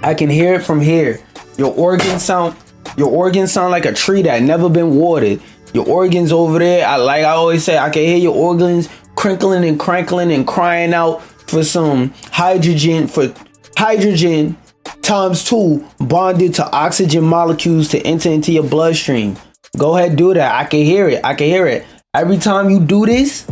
I can hear it from here. Your organs sound like a tree that never been watered. Your organs over there, I always say, I can hear your organs crinkling and crankling and crying out for some hydrogen times 2 bonded to oxygen molecules to enter into your bloodstream. Go ahead, do that. I can hear it. Every time you do this,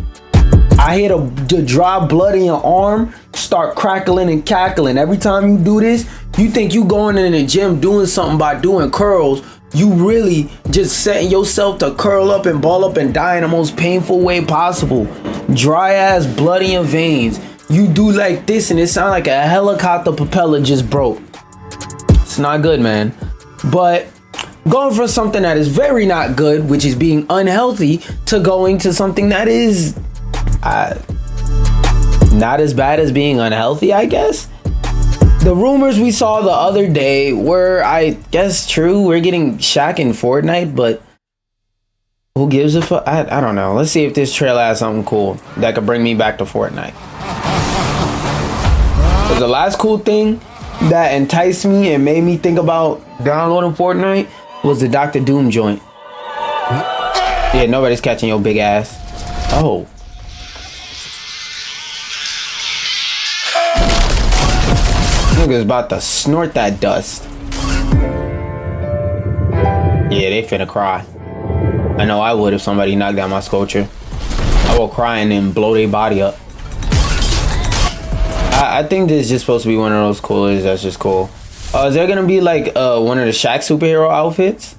I hear the dry blood in your arm start crackling and cackling. Every time you do this, you think you going in the gym doing something by doing curls. You really just setting yourself to curl up and ball up and die in the most painful way possible. Dry ass blood in your veins. You do like this and it sounds like a helicopter propeller just broke. It's not good, man. But going from something that is very not good, which is being unhealthy, to going to something that is not as bad as being unhealthy, I guess. The rumors we saw the other day were, I guess, true. We're getting Shaq in Fortnite, but who gives a fuck? I don't know. Let's see if this trailer has something cool that could bring me back to Fortnite. Because the last cool thing that enticed me and made me think about downloading Fortnite was the Dr. Doom joint. Yeah, nobody's catching your big ass. Oh. Nigga's about to snort that dust. Yeah, they finna cry. I know I would if somebody knocked down my sculpture. I will cry and then blow their body up. I think this is just supposed to be one of those coolers that's just cool. Is there gonna be like one of the Shaq superhero outfits?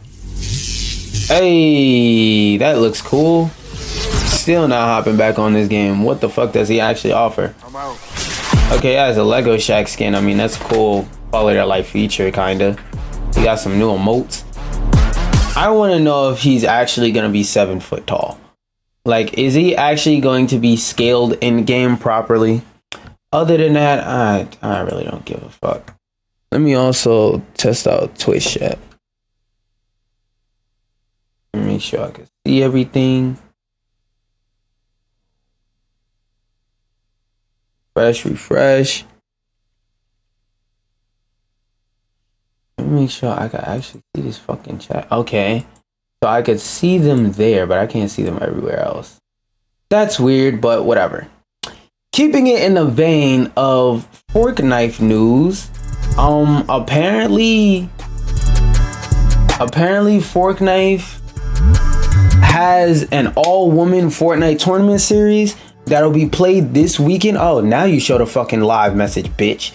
Hey, that looks cool. Still not hopping back on this game. What the fuck does he actually offer? I'm out. Okay, yeah, it's a Lego Shaq skin. I mean, that's a cool quality of life feature, kinda. He got some new emotes. I want to know if he's actually gonna be 7 foot tall. Like, is he actually going to be scaled in game properly? Other than that, I really don't give a fuck. Let me also test out Twitch chat. Make sure I can see everything. Refresh. Let me make sure I can actually see this fucking chat. Okay. So I could see them there, but I can't see them everywhere else. That's weird, but whatever. Keeping it in the vein of fork knife news, apparently Fork Knife has an all-woman Fortnite tournament series that'll be played this weekend. Oh, now you showed a fucking live message, bitch.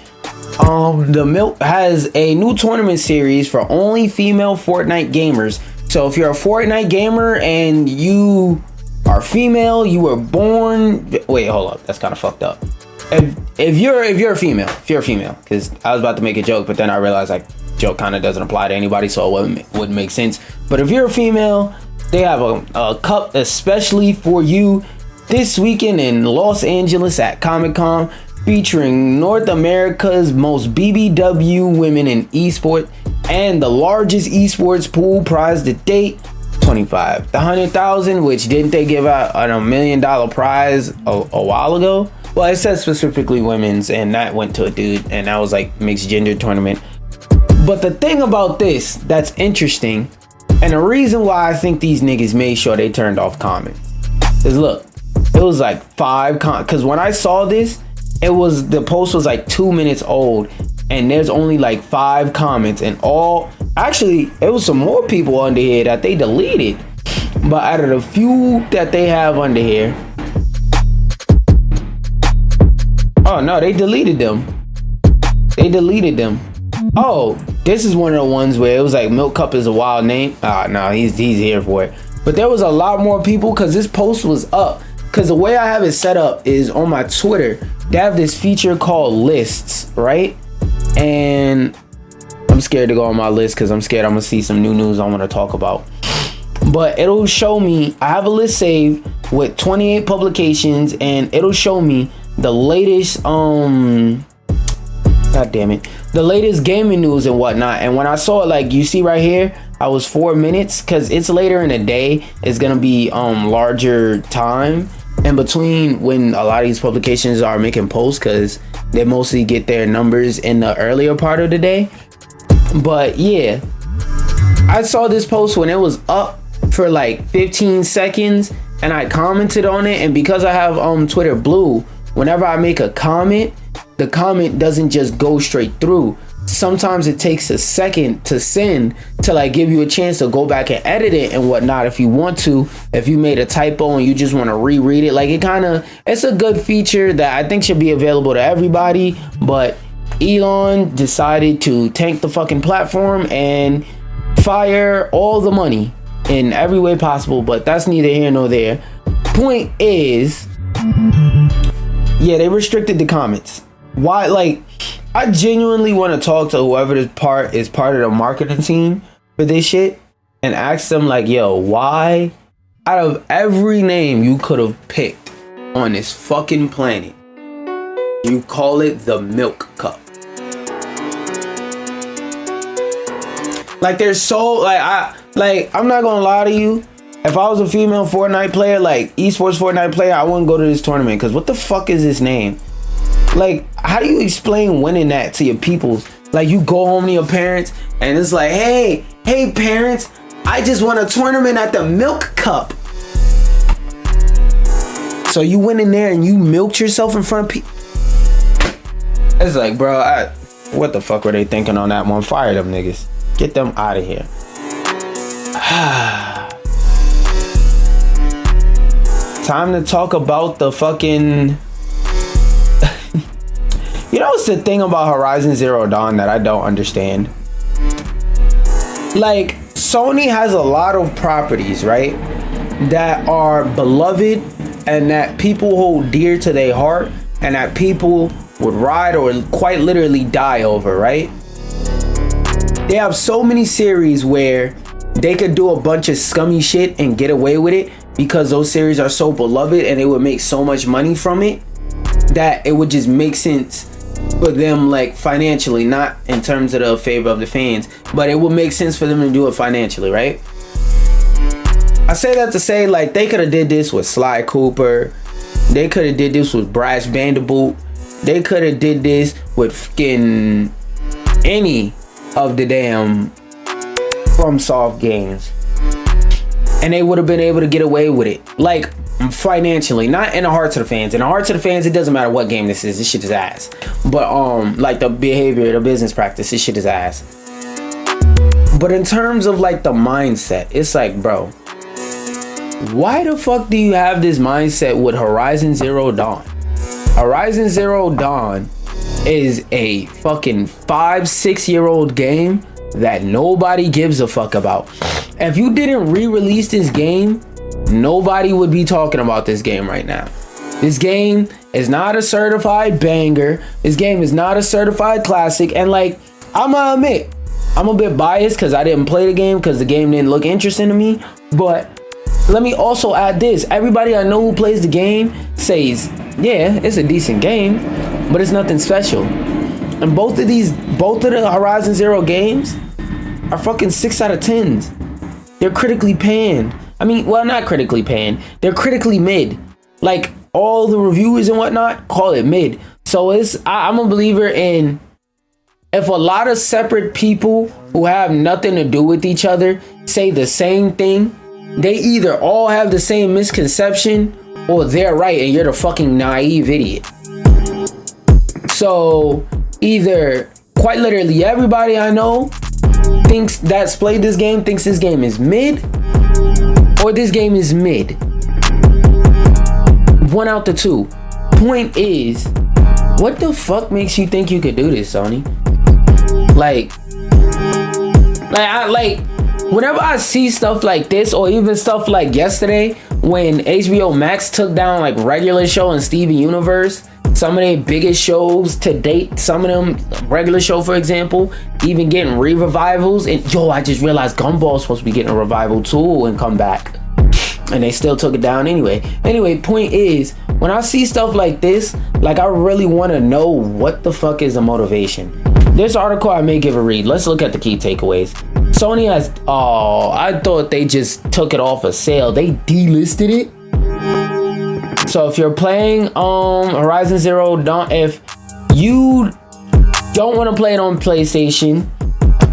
The Milk has a new tournament series for only female Fortnite gamers. So if you're a Fortnite gamer and you are female, you were born, wait, hold up, that's kind of fucked up. If you're a female, because I was about to make a joke, but then I realized like joke kind of doesn't apply to anybody, so it wouldn't make sense. But if you're a female, they have a cup especially for you this weekend in Los Angeles at Comic-Con, featuring North America's most BBW women in esports and the largest esports pool prize to date, 25. The 100,000, which didn't they give out a $1 million prize a while ago? Well, it says specifically women's, and that went to a dude, and that was like mixed gender tournament. But the thing about this that's interesting, and the reason why I think these niggas made sure they turned off comments, is look, it was like 5 because when I saw this, the post was like 2 minutes old, and there's only like 5 comments, and actually it was some more people under here that they deleted, but out of the few that they have under here, oh no, they deleted them. Oh, this is one of the ones where it was like Milk Cup is a wild name. No, he's here for it. But there was a lot more people because this post was up. Because the way I have it set up is on my Twitter, they have this feature called lists, right? And I'm scared to go on my list because I'm scared I'm gonna see some new news I want to talk about. But it'll show me, I have a list saved with 28 publications, and it'll show me the latest the latest gaming news and whatnot. And when I saw it, like you see right here, I was 4 minutes because it's later in the day, it's gonna be larger time. in between when a lot of these publications are making posts, because they mostly get their numbers in the earlier part of the day. But yeah, I saw this post when it was up for like 15 seconds and I commented on it. And because I have Twitter Blue, whenever I make a comment, the comment doesn't just go straight through. Sometimes it takes a second to send, to like give you a chance to go back and edit it and whatnot if you want to. If you made a typo and you just want to reread it, like it's a good feature that I think should be available to everybody. But Elon decided to tank the fucking platform and fire all the money in every way possible. But that's neither here nor there. Point is, yeah, they restricted the comments. Why? Like, I genuinely want to talk to whoever is part of the marketing team for this shit and ask them, like, yo, why out of every name you could have picked on this fucking planet, you call it the milk cup? Like, there's so, like, I'm not gonna lie to you. If I was a female Fortnite player, like esports Fortnite player, I wouldn't go to this tournament, because what the fuck is this name? Like, how do you explain winning that to your peoples? Like, you go home to your parents and it's like, hey parents, I just won a tournament at the Milk Cup. So you went in there and you milked yourself in front of people. It's like, bro, what the fuck were they thinking on that one? Fire them niggas. Get them out of here. Time to talk about the fucking... You know what's the thing about Horizon Zero Dawn that I don't understand? Like, Sony has a lot of properties, right, that are beloved and that people hold dear to their heart and that people would ride or quite literally die over, right? They have so many series where they could do a bunch of scummy shit and get away with it because those series are so beloved and they would make so much money from it that it would just make sense for them, like, financially, not in terms of the favor of the fans, but it would make sense for them to do it financially, right? I say that to say, like, they could have did this with Sly Cooper, they could have did this with Brash Vanderboot, they could have did this with fucking any of the damn FromSoft games, and they would have been able to get away with it, like, financially, not in the hearts of the fans. In the hearts of the fans, it doesn't matter what game this shit is ass. But like the behavior, the business practice, this shit is ass. But in terms of like the mindset, it's like, bro, why the fuck do you have this mindset with Horizon Zero Dawn? Horizon Zero Dawn is a fucking 5-6-year-old game that nobody gives a fuck about. If you didn't re-release this game, nobody would be talking about this game right now. This game is not a certified banger. This game is not a certified classic. And like, I'm gonna admit, I'm a bit biased because I didn't play the game because the game didn't look interesting to me. But let me also add this. Everybody I know who plays the game says, yeah, it's a decent game, but it's nothing special. And both of the Horizon Zero games are fucking 6 out of 10s. They're critically panned. I mean, well, not critically panned. They're critically mid. Like, all the reviewers and whatnot call it mid. So I'm a believer in, if a lot of separate people who have nothing to do with each other say the same thing, they either all have the same misconception or they're right and you're the fucking naive idiot. So either, quite literally, everybody I know thinks that's played this game thinks this game is mid, or this game is mid. One out the two. Point is, what the fuck makes you think you could do this, Sony? Like whenever I see stuff like this, or even stuff like yesterday when HBO Max took down like Regular Show and Steven Universe, some of their biggest shows to date, some of them, Regular Show for example, even getting re-revivals. And yo, I just realized Gumball's supposed to be getting a revival too and come back, and they still took it down anyway. Point is, when I see stuff like this, like, I really want to know what the fuck is the motivation. This article I may give a read. Let's look at the key takeaways. Sony has, I thought they just took it off a sale. They delisted it. So if you're playing Horizon Zero Dawn, if you don't want to play it on PlayStation,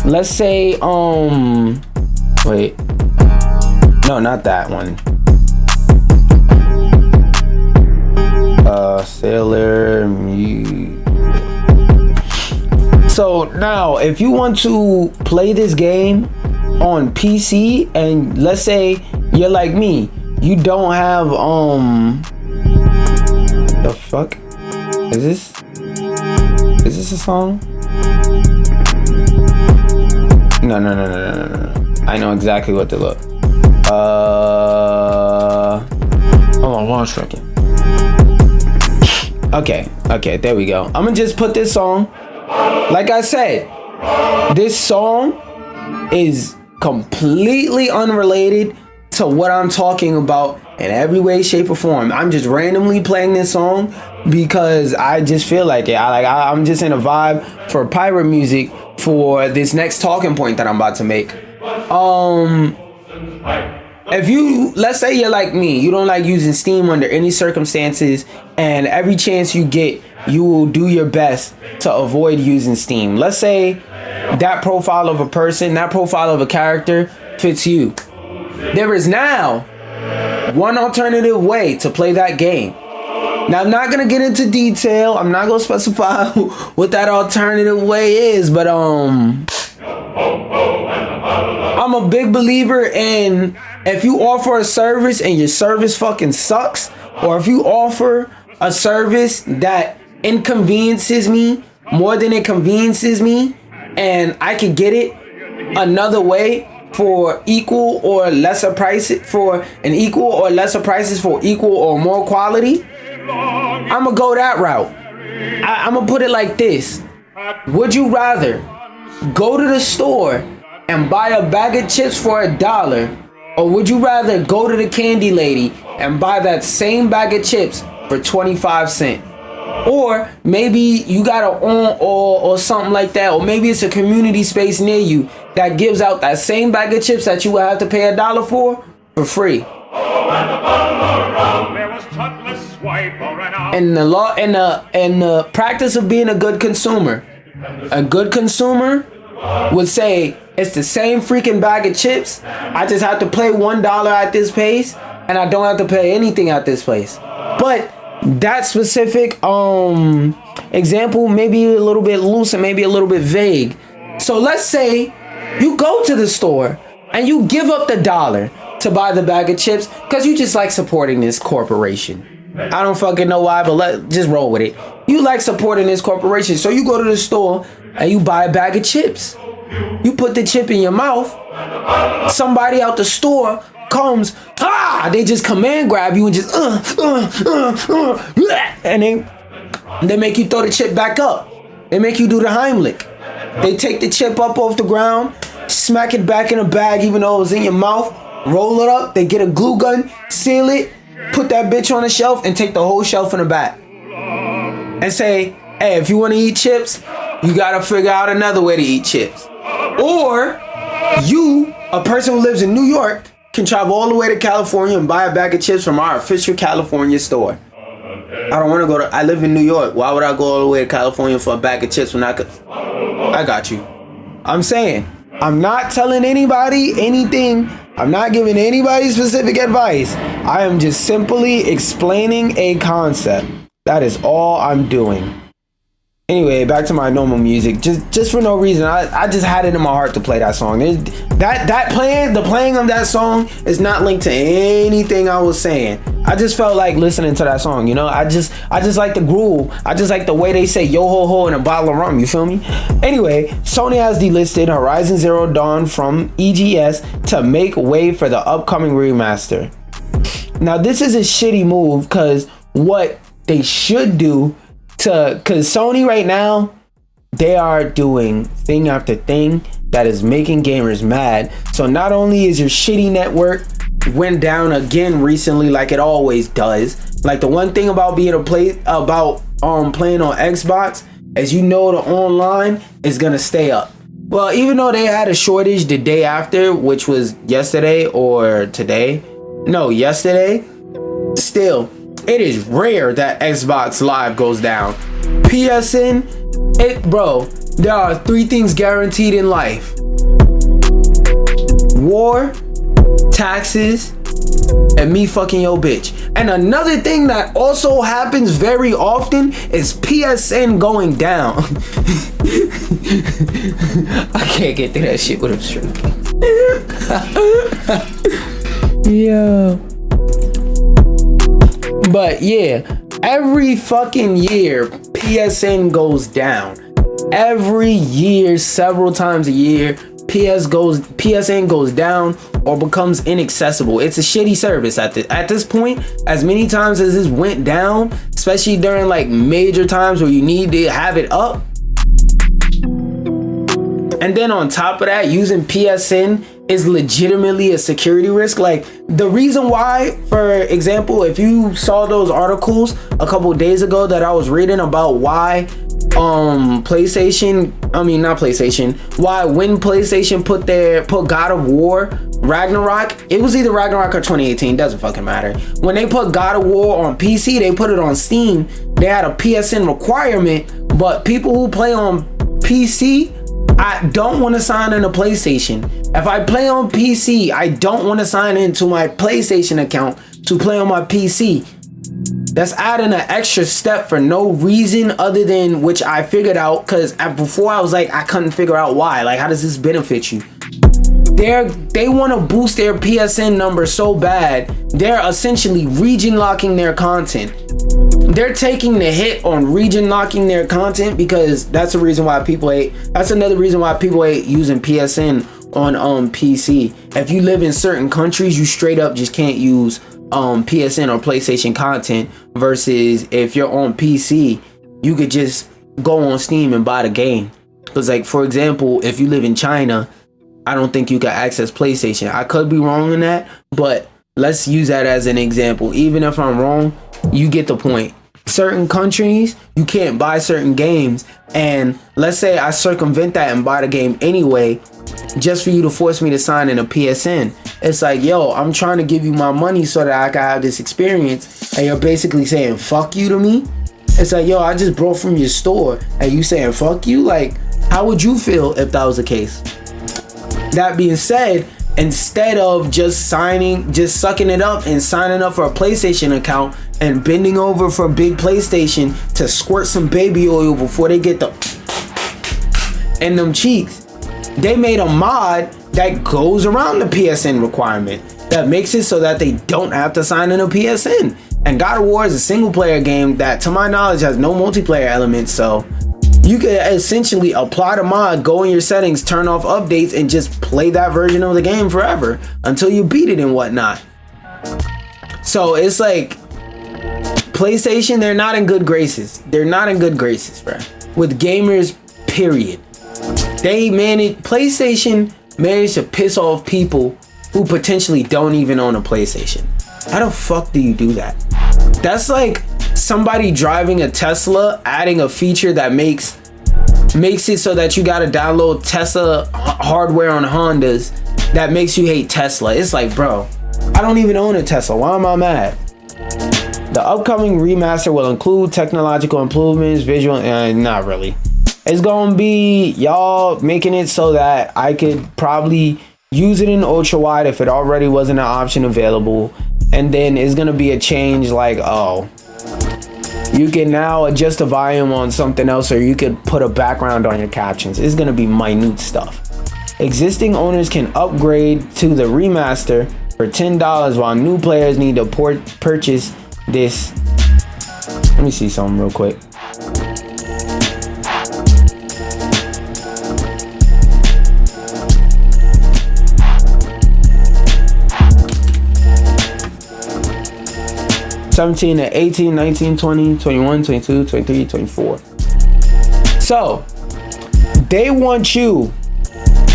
let's say wait, no, not that one. Sailor Muse. So now if you want to play this game on PC, and let's say you're like me, you don't have the fuck is this a song? No. I know exactly what to look. Hold on 1 second. Okay, there we go. I'm gonna just put this song. Like I said, this song is completely unrelated to what I'm talking about in every way, shape, or form. I'm just randomly playing this song because I just feel like it. I'm just in a vibe for pirate music for this next talking point that I'm about to make. If you, let's say you're like me, you don't like using Steam under any circumstances, and every chance you get, you will do your best to avoid using Steam. Let's say that profile of a person, that profile of a character fits you. There is now one alternative way to play that game. Now, I'm not going to get into detail. I'm not going to specify what that alternative way is, but I'm a big believer in, if you offer a service and your service fucking sucks, or if you offer a service that inconveniences me more than it conveniences me, and I can get it another way for equal or lesser price, for an equal or lesser prices for equal or more quality, I'm gonna go that route. I'm gonna put it like this. Would you rather go to the store and buy a bag of chips for $1, or would you rather go to the candy lady and buy that same bag of chips for 25 cents? Or maybe you got a or something like that, or maybe it's a community space near you that gives out that same bag of chips that you would have to pay $1 for free. And the law and the practice of being a good consumer would say it's the same freaking bag of chips. I just have to pay $1 at this place, and I don't have to pay anything at this place. But that specific example may be a little bit loose and maybe a little bit vague. So let's say you go to the store and you give up the $1 to buy the bag of chips because you just like supporting this corporation. I don't fucking know why, but just roll with it. You like supporting this corporation, so you go to the store and you buy a bag of chips. You put the chip in your mouth. Somebody out the store comes, they just command grab you and just and they make you throw the chip back up. They make you do the Heimlich. They take the chip up off the ground, smack it back in a bag even though it was in your mouth, roll it up, they get a glue gun, seal it, put that bitch on a shelf, and take the whole shelf in the back and say, hey, if you want to eat chips, you gotta figure out another way to eat chips. Or you, a person who lives in New York, can travel all the way to California and buy a bag of chips from our official California store. I don't want to go to, I live in New York. Why would I go all the way to California for a bag of chips when I could? I got you. I'm saying, I'm not telling anybody anything. I'm not giving anybody specific advice. I am just simply explaining a concept. That is all I'm doing. Anyway, back to my normal music. Just for no reason. I just had it in my heart to play that song. The playing of that song is not linked to anything I was saying. I just felt like listening to that song, you know? I just like the groove. I just like the way they say yo ho ho in a bottle of rum, you feel me? Anyway, Sony has delisted Horizon Zero Dawn from EGS to make way for the upcoming remaster. Now, this is a shitty move because what they should do because Sony right now, they are doing thing after thing that is making gamers mad. So not only is your shitty network went down again recently, like it always does. Like the one thing about being playing on Xbox is, you know, the online is gonna stay up. Well, even though they had a shortage the day after, which was yesterday or today, no, yesterday, still It is rare that Xbox Live goes down. PSN, bro, there are 3 things guaranteed in life: war, taxes, and me fucking your bitch. And another thing that also happens very often is PSN going down. I can't get through that shit with a straight face. Yeah. But yeah, every fucking year PSN goes down. Every year, several times a year, PSN goes down or becomes inaccessible. It's a shitty service at this point. As many times as this went down, especially during like major times where you need to have it up. And then on top of that, using PSN is legitimately a security risk. Like, the reason why, for example, if you saw those articles a couple days ago that I was reading about why when PlayStation put God of War Ragnarok, it was either Ragnarok or 2018, doesn't fucking matter. When they put God of War on PC, they put it on Steam, they had a PSN requirement, but people who play on PC, I don't want to sign in a PlayStation. If I play on PC, I don't want to sign into my PlayStation account to play on my PC. That's adding an extra step for no reason other than which I figured out, because before I was like, I couldn't figure out why. Like, how does this benefit you? They want to boost their PSN number so bad, they're essentially region locking their content. They're taking the hit on region locking their content because that's the reason why people hate. That's another reason why people hate using PSN on PC. If you live in certain countries, you straight up just can't use PSN or PlayStation content, versus if you're on PC, you could just go on Steam and buy the game. Because, like, for example, if you live in China, I don't think you can access PlayStation. I could be wrong in that, but let's use that as an example. Even if I'm wrong, you get the point. Certain countries, you can't buy certain games, and let's say I circumvent that and buy the game anyway, just for you to force me to sign in a PSN. It's like, yo, I'm trying to give you my money so that I can have this experience, and you're basically saying fuck you to me. It's like, yo, I just brought from your store and you saying fuck you. Like, how would you feel if that was the case? That being said, instead of just sucking it up and signing up for a PlayStation account and bending over for a big PlayStation to squirt some baby oil before they get the in them cheeks, they made a mod that goes around the PSN requirement, that makes it so that they don't have to sign in a PSN. And God of War is a single player game that, to my knowledge, has no multiplayer elements, so you could essentially apply the mod, go in your settings, turn off updates, and just play that version of the game forever until you beat it and whatnot. So it's like, PlayStation, they're not in good graces. They're not in good graces, bro, with gamers, period. PlayStation managed to piss off people who potentially don't even own a PlayStation. How the fuck do you do that? That's like somebody driving a Tesla, adding a feature that makes it so that you gotta download Tesla hardware on Hondas that makes you hate Tesla. It's like, bro, I don't even own a Tesla. Why am I mad? The upcoming remaster will include technological improvements, visual, and not really. It's gonna be y'all making it so that I could probably use it in ultra wide if it already wasn't an option available. And then it's gonna be a change like, oh, you can now adjust the volume on something else, or you could put a background on your captions. It's gonna be minute stuff. Existing owners can upgrade to the remaster for $10, while new players need to purchase this. Let me see something real quick. (17 to 18, 19, 20, 21, 22, 23, 24). So they want you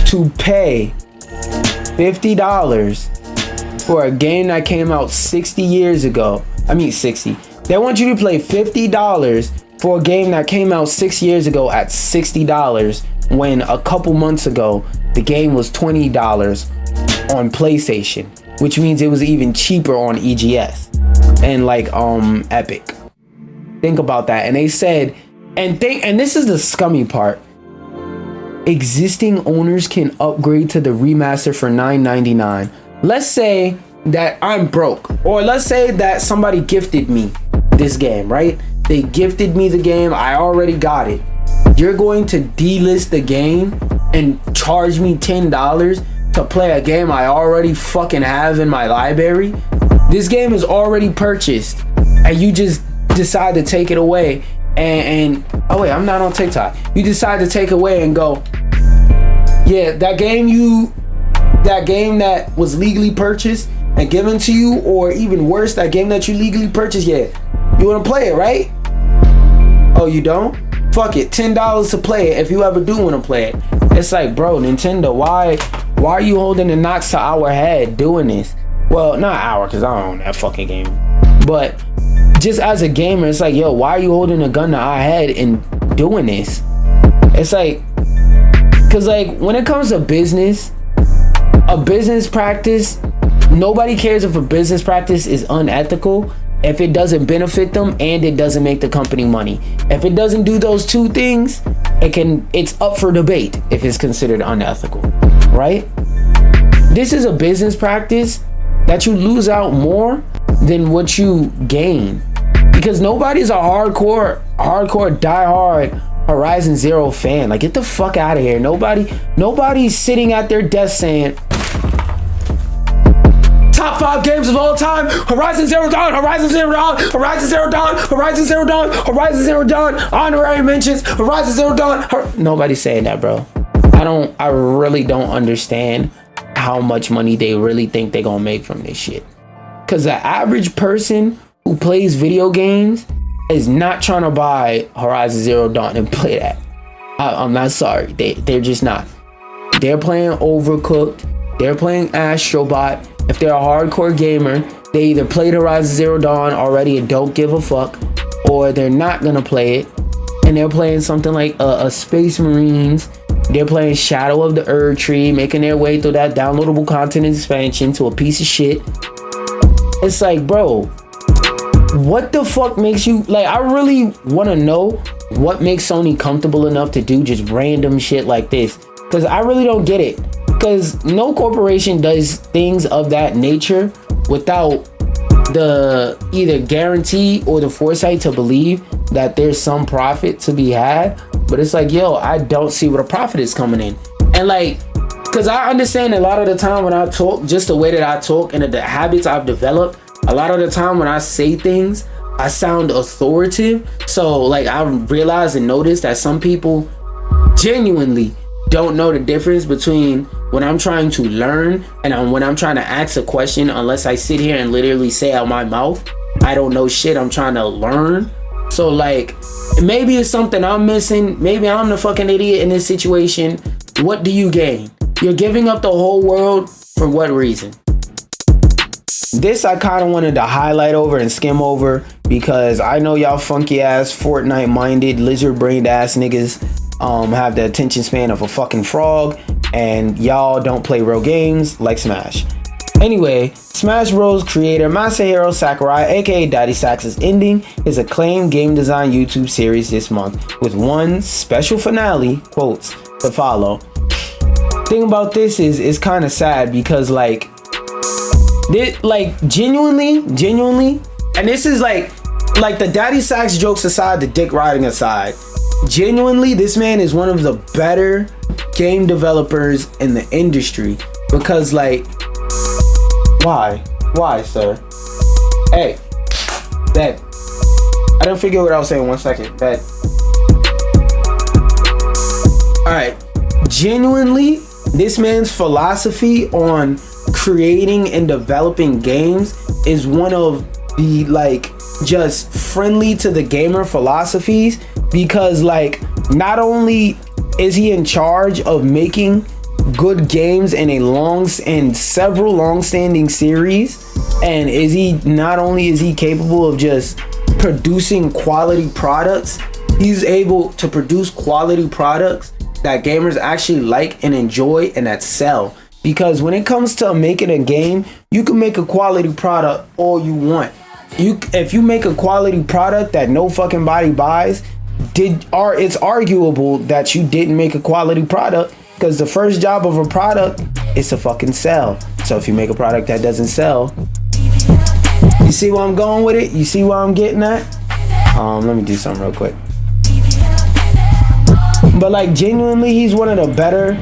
to pay $50 for a game that came out 60 years ago. I mean 60. They want you to play $50 for a game that came out 6 years ago at $60, when a couple months ago the game was $20 on PlayStation, which means it was even cheaper on EGS. and like Epic. Think about that. And they said, and this is the scummy part. Existing owners can upgrade to the remaster for $9.99. Let's say that I'm broke, or let's say that somebody gifted me this game, right? They gifted me the game. I already got it. You're going to delist the game and charge me $10 to play a game I already fucking have in my library? This game is already purchased, and you just decide to take it away and oh wait, I'm not on TikTok. You decide to take away and go, yeah, that game that was legally purchased and given to you, or even worse, that game that you legally purchased, yeah, you want to play it, right? Oh, you don't? Fuck it, $10 to play it if you ever do want to play it. It's like, bro, Nintendo, why are you holding the knocks to our head doing this? Well, not our, because I don't own that fucking game. But just as a gamer, it's like, yo, why are you holding a gun to our head and doing this? It's like, because like when it comes to business, a business practice, nobody cares if a business practice is unethical if it doesn't benefit them and it doesn't make the company money. If it doesn't do those two things, it's up for debate if it's considered unethical, right? This is a business practice that you lose out more than what you gain, because nobody's a hardcore diehard Horizon Zero fan. Like, get the fuck out of here. Nobody's sitting at their desk saying, top 5 games of all time, Horizon Zero Dawn, Horizon Zero Dawn, Horizon Zero Dawn, Horizon Zero Dawn, Horizon Zero Dawn, honorary mentions, Horizon Zero Dawn. Nobody's saying that, bro. I really don't understand how much money they really think they're gonna make from this shit. Because the average person who plays video games is not trying to buy Horizon Zero Dawn and play that. I'm not sorry. They're just not. They're playing Overcooked. They're playing Astrobot. If they're a hardcore gamer, they either played Horizon Zero Dawn already and don't give a fuck, or they're not gonna play it, and they're playing something like a Space Marines. They're playing Shadow of the Erd Tree, making their way through that downloadable content expansion to a piece of shit. It's like, bro, what the fuck makes you, like, I really want to know what makes Sony comfortable enough to do just random shit like this, because I really don't get it. Because no corporation does things of that nature without the either guarantee or the foresight to believe that there's some profit to be had. But it's like, yo, I don't see where the profit is coming in. And like, because I understand a lot of the time when I talk, just the way that I talk and the habits I've developed, a lot of the time when I say things, I sound authoritative. So like, I realize and notice that some people genuinely don't know the difference between when I'm trying to learn and when I'm trying to ask a question, unless I sit here and literally say out my mouth, I don't know shit, I'm trying to learn. So like, maybe it's something I'm missing. Maybe I'm the fucking idiot in this situation. What do you gain? You're giving up the whole world for what reason? This I kind of wanted to highlight over and skim over, because I know y'all funky ass Fortnite minded lizard brained ass niggas have the attention span of a fucking frog, and y'all don't play real games like Smash. Anyway, Smash Bros. Creator Masahiro Sakurai, aka Daddy Sax, is ending his acclaimed game design YouTube series this month with one special finale, quotes, to follow. Thing about this is it's kind of sad, because like genuinely, and this is like the Daddy Sax jokes aside, the dick riding aside, genuinely, this man is one of the better game developers in the industry. Because like, why, sir? Hey, that I don't figure what I was saying. 1 second. That all right. Genuinely, this man's philosophy on creating and developing games is one of the like just friendly to the gamer philosophies, because like, not only is he in charge of making good games in several long-standing series, and not only is he capable of just producing quality products, he's able to produce quality products that gamers actually like and enjoy and that sell. Because when it comes to making a game, you can make a quality product all you want. if you make a quality product that no fucking body buys, it's arguable that you didn't make a quality product, because the first job of a product is to fucking sell. So if you make a product that doesn't sell, you see where I'm going with it? You see where I'm getting at? Let me do something real quick. But like, genuinely, he's one of the better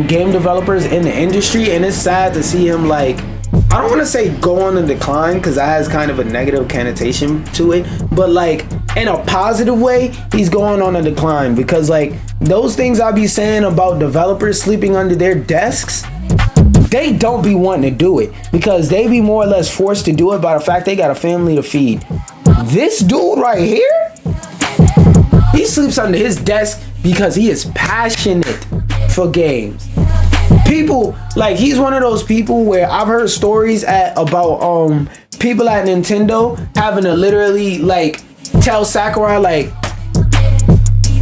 game developers in the industry, and it's sad to see him, like, I don't want to say go on the decline, because that has kind of a negative connotation to it, but like in a positive way, he's going on a decline, because like those things I be saying about developers sleeping under their desks, they don't be wanting to do it, because they be more or less forced to do it by the fact they got a family to feed. This dude right here, he sleeps under his desk because he is passionate for games. People, like, he's one of those people where I've heard stories about people at Nintendo having to literally like tell Sakurai, like,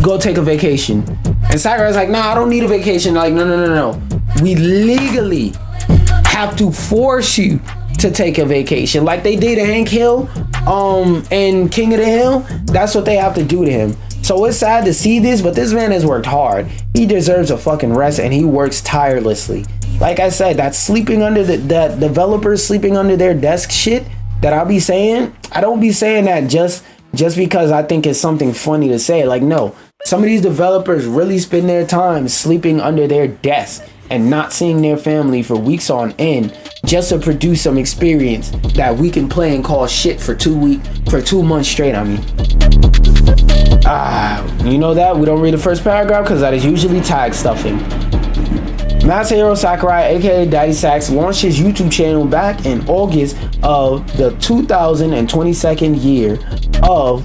go take a vacation, and Sakurai's like, nah, I don't need a vacation. Like, no, we legally have to force you to take a vacation, like they did Hank Hill and King of the Hill. That's what they have to do to him. So it's sad to see this, but this man has worked hard. He deserves a fucking rest, and he works tirelessly. Like I said, that sleeping under that developers sleeping under their desk shit that I be saying, I don't be saying that just because I think it's something funny to say. Like, no, some of these developers really spend their time sleeping under their desk and not seeing their family for weeks on end just to produce some experience that we can play and call shit for 2 months straight. I mean, you know that we don't read the first paragraph because that is usually tag stuffing. Masahiro Sakurai, aka Daddy Sax, launched his YouTube channel back in August of the 2022 year of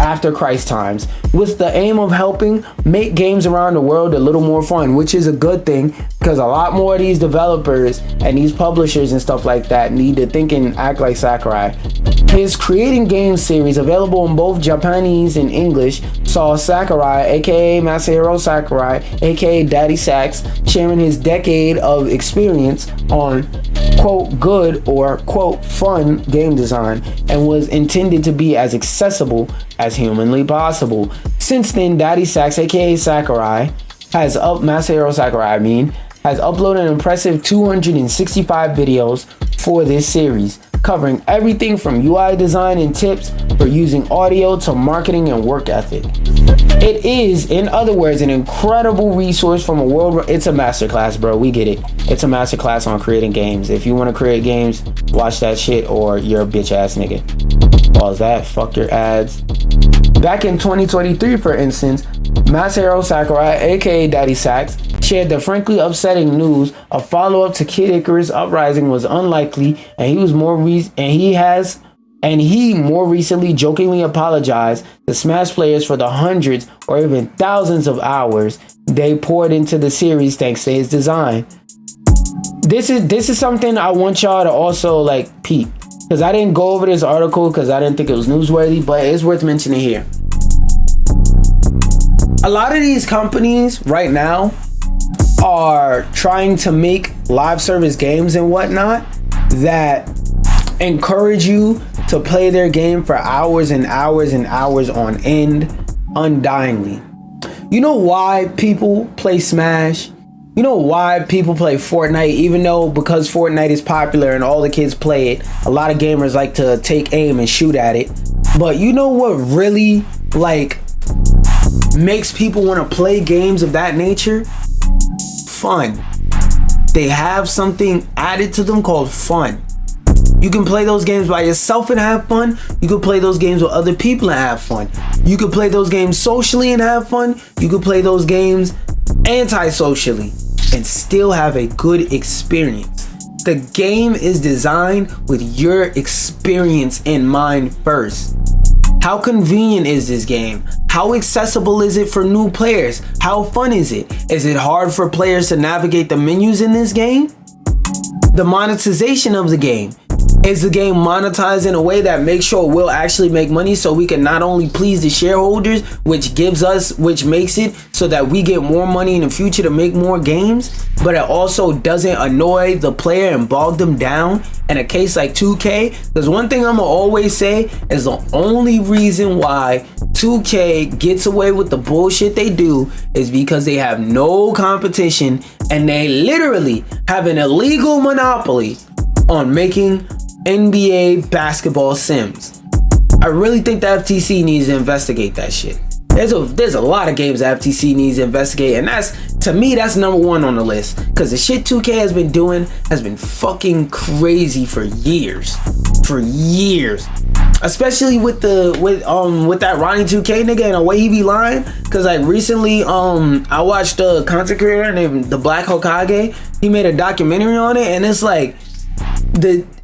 After Christ times, with the aim of helping make games around the world a little more fun, which is a good thing, because a lot more of these developers and these publishers and stuff like that need to think and act like Sakurai. His Creating Games series, available in both Japanese and English, saw Sakurai, aka Masahiro Sakurai, aka Daddy Sax, sharing his decade of experience on quote good or quote fun game design, and was intended to be as accessible as humanly possible. Since then, Daddy Sax, aka Sakurai, Masahiro Sakurai, has uploaded an impressive 265 videos for this series, covering everything from UI design and tips for using audio to marketing and work ethic. It is, in other words, an incredible resource from a world. It's a masterclass, bro. We get it. It's a masterclass on creating games. If you want to create games, watch that shit, or you're a bitch ass nigga. Pause that. Fuck your ads. Back in 2023, for instance, Masahiro Sakurai, aka Daddy Sax, shared the frankly upsetting news a follow-up to Kid Icarus Uprising was unlikely, and he more recently jokingly apologized to Smash players for the hundreds or even thousands of hours they poured into the series thanks to his design. This is something I want y'all to also like peep, because I didn't go over this article because I didn't think it was newsworthy, but it's worth mentioning here. A lot of these companies right now are trying to make live service games and whatnot that encourage you to play their game for hours and hours and hours on end, undyingly. You know why people play Smash? You know why people play Fortnite, even though because Fortnite is popular and all the kids play it, a lot of gamers like to take aim and shoot at it. But you know what really like makes people want to play games of that nature? Fun. They have something added to them called fun. You can play those games by yourself and have fun. You can play those games with other people and have fun. You can play those games socially and have fun. You can play those games anti-socially and still have a good experience. The game is designed with your experience in mind first. How convenient is this game? How accessible is it for new players? How fun is it? Is it hard for players to navigate the menus in this game? The monetization of the game. Is the game monetized in a way that makes sure it will actually make money, so we can not only please the shareholders, which makes it so that we get more money in the future to make more games, but it also doesn't annoy the player and bog them down in a case like 2K? Because one thing I'm gonna always say is the only reason why 2K gets away with the bullshit they do is because they have no competition and they literally have an illegal monopoly on making NBA basketball sims. I really think the FTC needs to investigate that shit. There's a lot of games that FTC needs to investigate, and to me that's number one on the list, because the shit 2K has been doing has been fucking crazy for years, especially with that Ronnie 2K nigga and the way he be lying. Because like recently I watched a content creator named the Black Hokage. He made a documentary on it, and it's like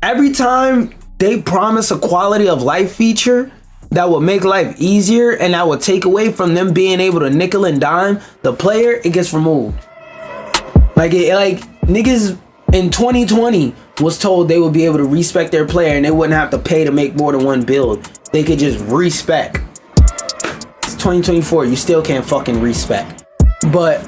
every time they promise a quality of life feature that would make life easier and that would take away from them being able to nickel and dime the player, it gets removed. Like niggas in 2020 was told they would be able to respect their player and they wouldn't have to pay to make more than one build. They could just respec. It's 2024, you still can't fucking respec. But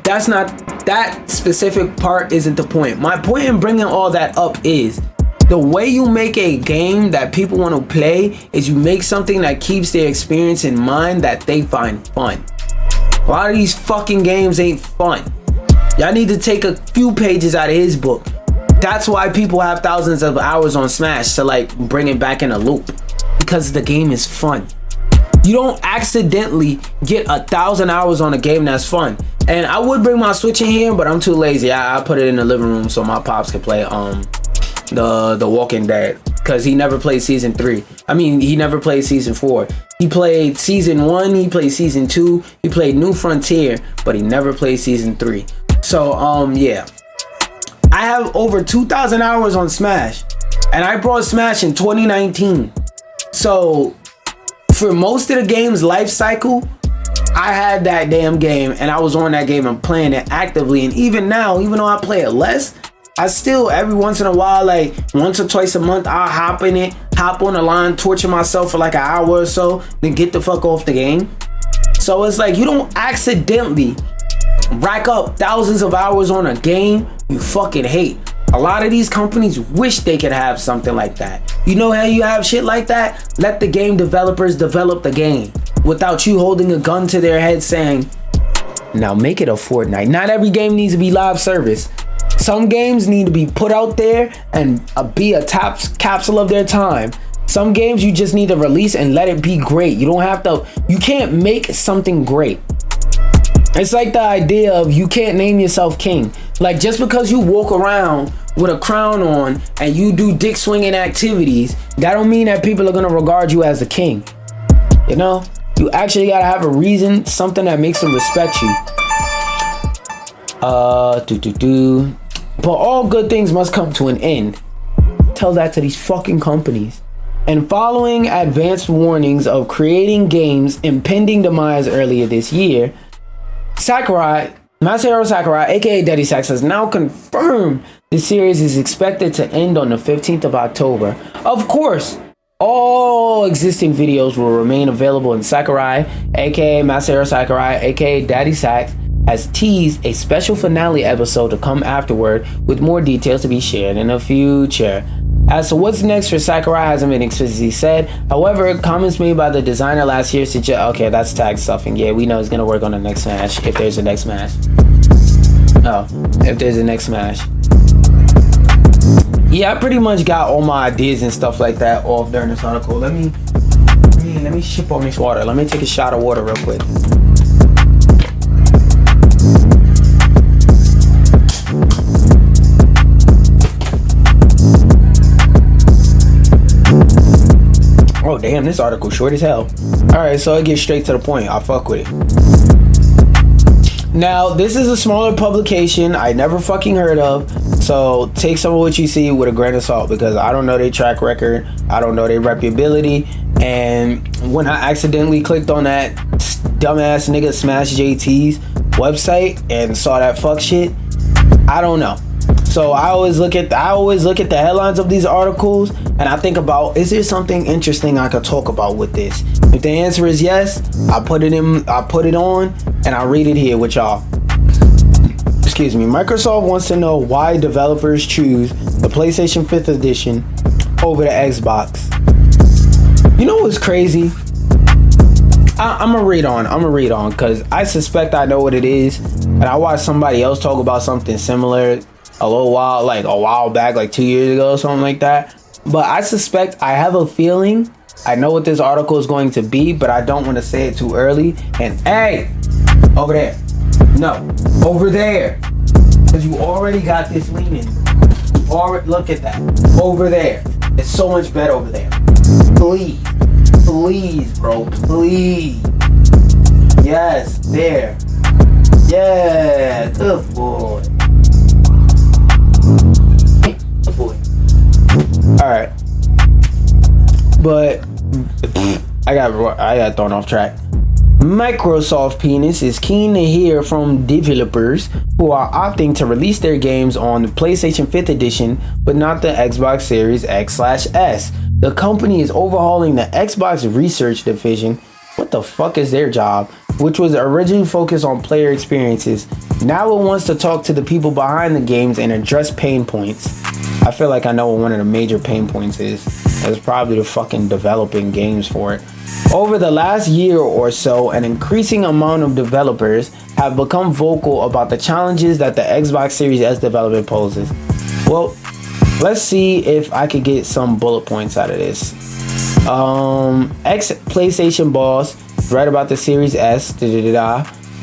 that specific part isn't the point. My point in bringing all that up is the way you make a game that people want to play is you make something that keeps their experience in mind, that they find fun. A lot of these fucking games ain't fun. Y'all need to take a few pages out of his book. That's why people have thousands of hours on Smash to like bring it back in a loop, because the game is fun. You don't accidentally get 1,000 hours on a game that's fun. And I would bring my Switch in here, but I'm too lazy. I put it in the living room so my pops can play the Walking Dead, because he never played season 3. I mean, he never played season 4. He played season 1, he played season 2, he played New Frontier, but he never played season 3. So yeah, I have over 2,000 hours on Smash, and I brought Smash in 2019. So for most of the game's life cycle, I had that damn game and I was on that game and playing it actively. And even now, even though I play it less, I still every once in a while, like once or twice a month, I'll hop in it, hop on the line, torture myself for like an hour or so, then get the fuck off the game. So it's like you don't accidentally rack up thousands of hours on a game you fucking hate. A lot of these companies wish they could have something like that. You know how you have shit like that? Let the game developers develop the game without you holding a gun to their head saying, now make it a Fortnite. Not every game needs to be live service. Some games need to be put out there and be a top capsule of their time. Some games you just need to release and let it be great. You can't make something great. It's like the idea of you can't name yourself king. Like just because you walk around with a crown on and you do dick swinging activities, that don't mean that people are gonna regard you as the king. You know, you actually gotta have a reason, something that makes them respect you. But all good things must come to an end. Tell that to these fucking companies. And following advanced warnings of creating games impending demise earlier this year, Masahiro Sakurai, aka Daddy Sax, has now confirmed the series is expected to end on the 15th of October. Of course, all existing videos will remain available, and Sakurai, aka Masahiro Sakurai, aka Daddy Sax, has teased a special finale episode to come afterward with more details to be shared in the future. As to what's next for Sakurai hasn't been explicitly said. However, comments made by the designer last year suggest, okay, that's tag stuffing. Yeah, we know he's gonna work on the next Smash, if there's a next Smash. Oh, if there's a next Smash. Yeah, I pretty much got all my ideas and stuff like that off during this article. Let me ship on this water. Let me take a shot of water real quick. Oh damn, this article short as hell. Alright, so I get straight to the point. I fuck with it. Now, this is a smaller publication I never fucking heard of, so take some of what you see with a grain of salt, because I don't know their track record, I don't know their reputability, and when I accidentally clicked on that dumbass nigga Smash JT's website and saw that fuck shit, I don't know. So I always look at the headlines of these articles, and I think about, is there something interesting I could talk about with this? If the answer is yes, I put it on, and I read it here with y'all. Excuse me. Microsoft wants to know why developers choose the PlayStation 5th edition over the Xbox. You know what's crazy? I'm gonna read on because I suspect I know what it is, and I watched somebody else talk about something similar a while back, like 2 years ago or something like that. But I suspect, I have a feeling I know what this article is going to be, but I don't want to say it too early. And hey, over there, no, over there, because you already got this leaning. Look at that, over there. It's so much better over there. Please, bro, please. Yes, there. Yeah, good boy. Good boy. All right, but I got thrown off track. Microsoft Penis is keen to hear from developers who are opting to release their games on the PlayStation 5th edition, but not the Xbox Series X/S. The company is overhauling the Xbox research division. What the fuck is their job? Which was originally focused on player experiences. Now it wants to talk to the people behind the games and address pain points. I feel like I know what one of the major pain points is. It's probably the fucking developing games for it. Over the last year or so, an increasing amount of developers have become vocal about the challenges that the Xbox Series S development poses. Well, let's see if I could get some bullet points out of this. Ex-PlayStation boss right about the Series S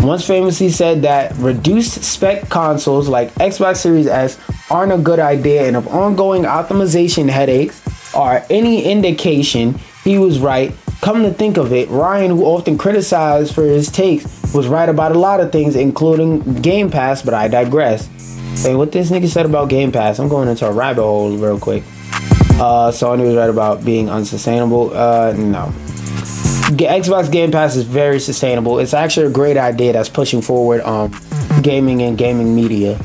once famously said that reduced spec consoles like Xbox Series S aren't a good idea, and if ongoing optimization headaches are any indication, he was right. Come to think of it, Ryan, who often criticized for his takes, was right about a lot of things, including Game Pass, but I digress. Hey, what this nigga said about Game Pass? I'm going into a rabbit hole real quick. Sony was right about being unsustainable. No. Xbox Game Pass is very sustainable. It's actually a great idea that's pushing forward gaming and gaming media.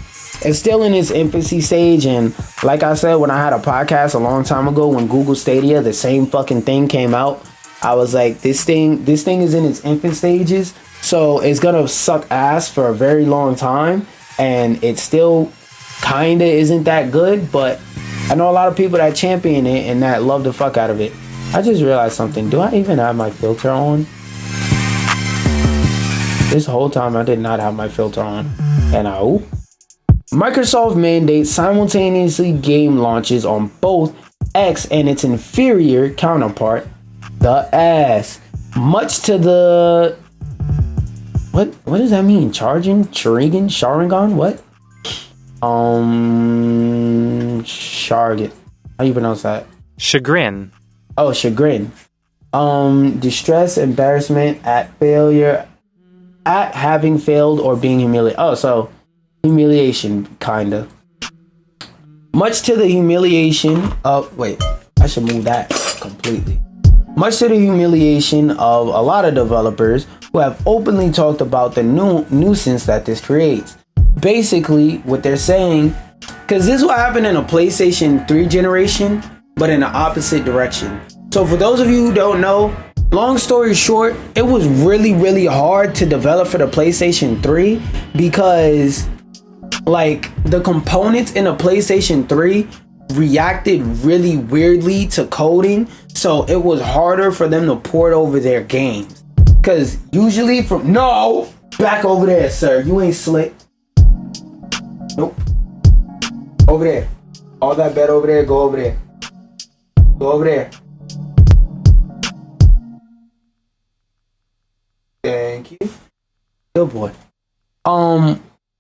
It's still in its infancy stage, and like I said when I had a podcast a long time ago, when Google Stadia, the same fucking thing came out, I was like, this thing is in its infant stages, so it's gonna suck ass for a very long time, and it still kinda isn't that good, but I know a lot of people that champion it and that love the fuck out of it. I just realized something. Do I even have my filter on? This whole time I did not have my filter on. And Microsoft mandates simultaneously game launches on both X and its inferior counterpart, the S. Much to the... What does that mean? Sharingan? What? Shargan. How you pronounce that? Chagrin. Oh, chagrin. Distress, embarrassment at failure, at having failed or being humiliated. Oh, so humiliation, kinda. Much to the humiliation of, wait, I should move that completely. Much to the humiliation of a lot of developers who have openly talked about the nuisance that this creates. Basically, what they're saying, because this is what happened in a PlayStation 3 generation, but in the opposite direction. So for those of you who don't know, long story short, it was really, really hard to develop for the PlayStation 3 because like the components in the PlayStation 3 reacted really weirdly to coding. So it was harder for them to port over their games. Cause usually back over there, sir. You ain't slick. Nope. Over there. All that bed over there, go over there. Go over there. Thank you. Good boy.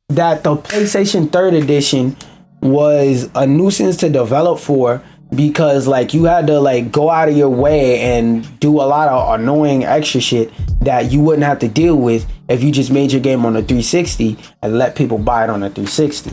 That the PlayStation 3rd edition was a nuisance to develop for because like you had to like go out of your way and do a lot of annoying extra shit that you wouldn't have to deal with if you just made your game on a 360 and let people buy it on a 360.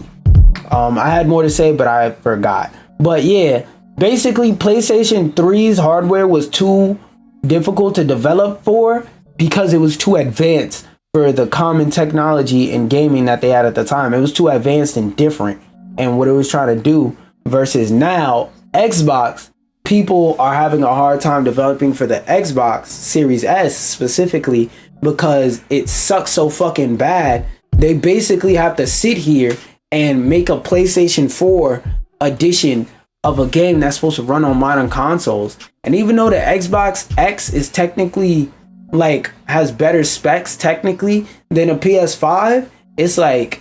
I had more to say, but I forgot. But yeah, basically PlayStation 3's hardware was too difficult to develop for because it was too advanced for the common technology in gaming that they had at the time. It was too advanced and different. and what it was trying to do, versus now Xbox, people are having a hard time developing for the Xbox Series S specifically because it sucks so fucking bad. They basically have to sit here and make a PlayStation 4 edition of a game that's supposed to run on modern consoles. And even though the Xbox X is technically like has better specs technically than a PS5, it's like,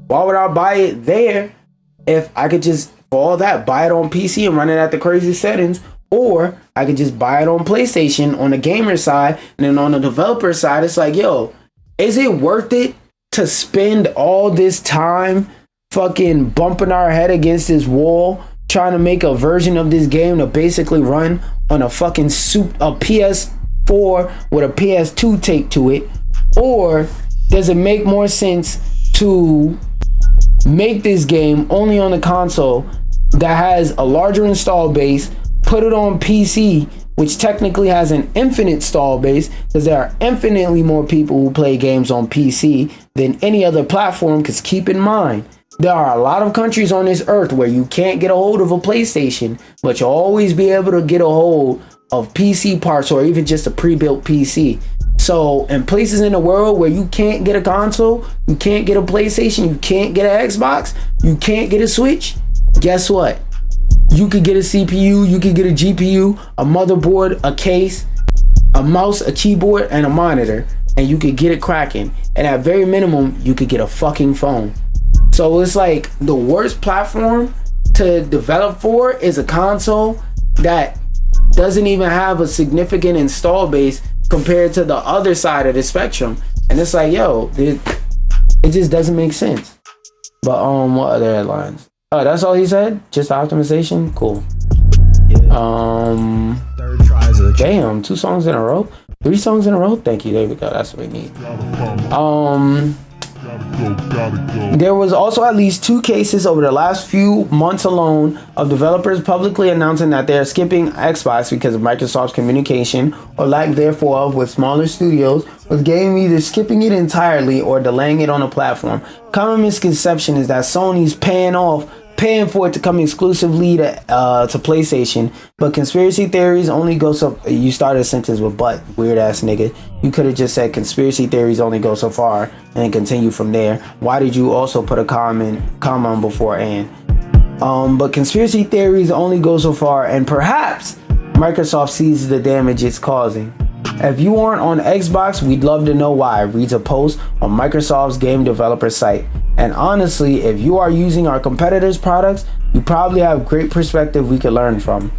why would I buy it there if I could just, for all that, buy it on PC and run it at the crazy settings? Or I could just buy it on PlayStation on the gamer side, and then on the developer side, it's like, yo, is it worth it to spend all this time fucking bumping our head against this wall trying to make a version of this game to basically run on a fucking a PS4 with a PS2 take to it? Or does it make more sense to make this game only on the console that has a larger install base, put it on PC, which technically has an infinite install base because there are infinitely more people who play games on PC than any other platform? Because keep in mind, there are a lot of countries on this earth where you can't get a hold of a PlayStation, but you'll always be able to get a hold of PC parts or even just a pre-built PC. So in places in the world where you can't get a console, you can't get a PlayStation, you can't get an Xbox, you can't get a Switch, guess what? You could get a CPU, you could get a GPU, a motherboard, a case, a mouse, a keyboard, and a monitor, and you could get it cracking. And at very minimum, you could get a fucking phone. So it's like the worst platform to develop for is a console that doesn't even have a significant install base compared to the other side of the spectrum. And it's like, yo, it just doesn't make sense. But what other headlines? Oh, that's all he said? Just optimization? Cool. Yeah. Third tries of damn, 2 songs in a row? 3 songs in a row? Thank you. There we go. That's what we need. There was also at least 2 cases over the last few months alone of developers publicly announcing that they are skipping Xbox because of Microsoft's communication or lack therefore with smaller studios, with game either skipping it entirely or delaying it on a platform. Common misconception is that Sony's paying for it to come exclusively to PlayStation, but conspiracy theories only go so. You started a sentence with "but," weird ass nigga. You could have just said conspiracy theories only go so far and then continue from there. Why did you also put a comment before "and"? But conspiracy theories only go so far, and perhaps Microsoft sees the damage it's causing. If you aren't on Xbox, we'd love to know why, reads a post on Microsoft's game developer site. And honestly, if you are using our competitors' products, you probably have great perspective we could learn from.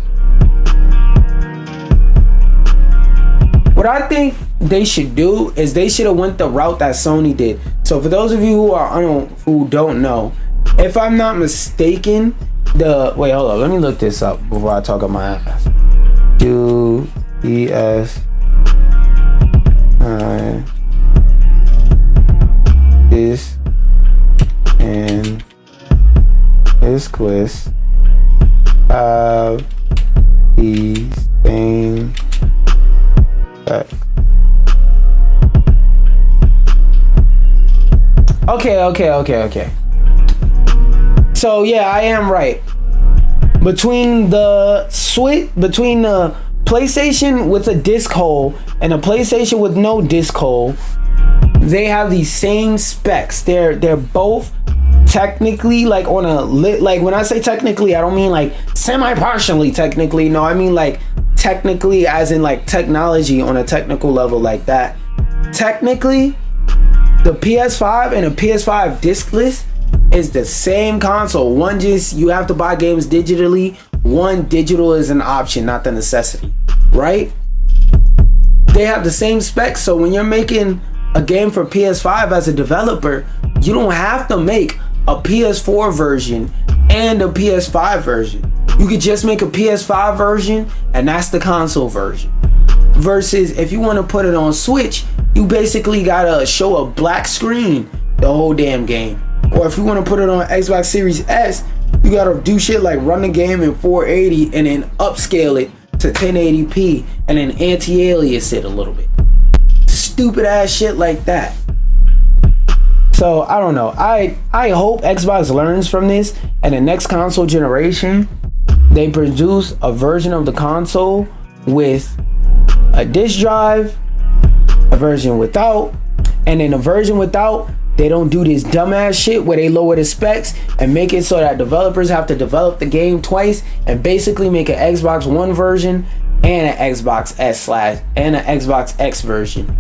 What I think they should do is they should have went the route that Sony did. So for those of you who don't know, if I'm not mistaken, wait, hold on, let me look this up before I talk on my ass. U-E-S this and this quiz have the same effect. Okay. So yeah, I am right. Between the PlayStation with a disc hole and a PlayStation with no disc hole, they have the same specs. They're both technically like on a like when I say technically, I don't mean like semi-partially technically. No, I mean like technically as in like technology on a technical level like that. Technically, the PS5 and a PS5 discless is the same console. One just you have to buy games digitally. One digital is an option, not the necessity, right? They have the same specs, so when you're making a game for PS5 as a developer, you don't have to make a PS4 version and a PS5 version. You could just make a PS5 version and that's the console version. Versus if you want to put it on Switch, you basically gotta show a black screen the whole damn game. Or if you want to put it on Xbox Series S, you gotta do shit like run the game in 480 and then upscale it to 1080p and then anti-alias it a little bit. Stupid ass shit like that. So I don't know. I hope Xbox learns from this, and the next console generation, they produce a version of the console with a disk drive, a version without, and in a version without, they don't do this dumbass shit where they lower the specs and make it so that developers have to develop the game twice and basically make an Xbox One version and an Xbox S and an Xbox X version.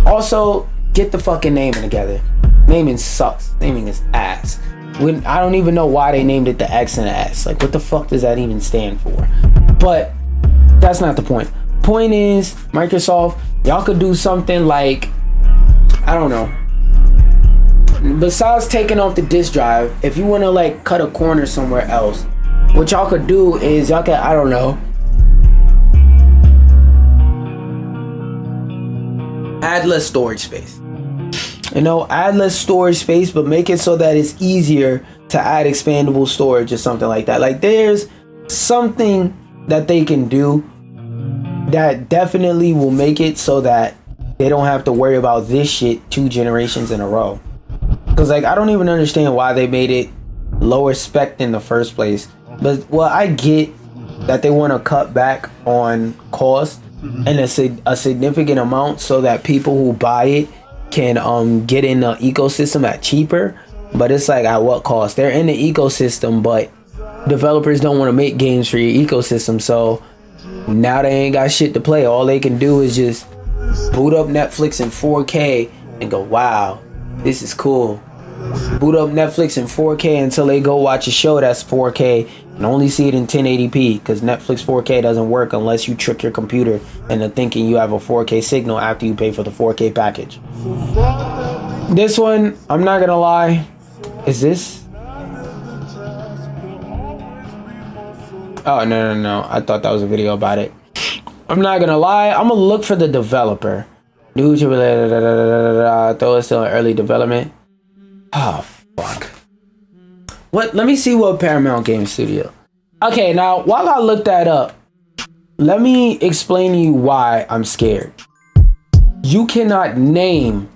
Also, get the fucking naming together. Naming sucks. Naming is ass. I don't even know why they named it the X and the S. Like, what the fuck does that even stand for? But that's not the point. Point is, Microsoft, y'all could do something like, I don't know. Besides taking off the disk drive, if you want to like cut a corner somewhere else, what y'all could do is y'all can, I don't know, add less storage space. You know, add less storage space, but make it so that it's easier to add expandable storage or something like that. Like, there's something that they can do that definitely will make it so that they don't have to worry about this shit 2 generations in a row. Because, like, I don't even understand why they made it lower spec in the first place. But, well, I get that they want to cut back on cost and a significant amount so that people who buy it can get in the ecosystem at cheaper. But it's like, at what cost? They're in the ecosystem, but developers don't want to make games for your ecosystem. So now they ain't got shit to play. All they can do is just boot up Netflix in 4K and go, wow, this is cool. Boot up Netflix in 4K until they go watch a show that's 4K and only see it in 1080p, because Netflix 4K doesn't work unless you trick your computer into thinking you have a 4K signal after you pay for the 4K package. This one, I'm not gonna lie, is this? Oh, no. I thought that was a video about it. I'm not gonna lie, I'm gonna look for the developer. New to though it's still in early development. Oh, fuck. What? Let me see what Paramount Game Studio. Okay, now, while I look that up, let me explain to you why I'm scared. You cannot name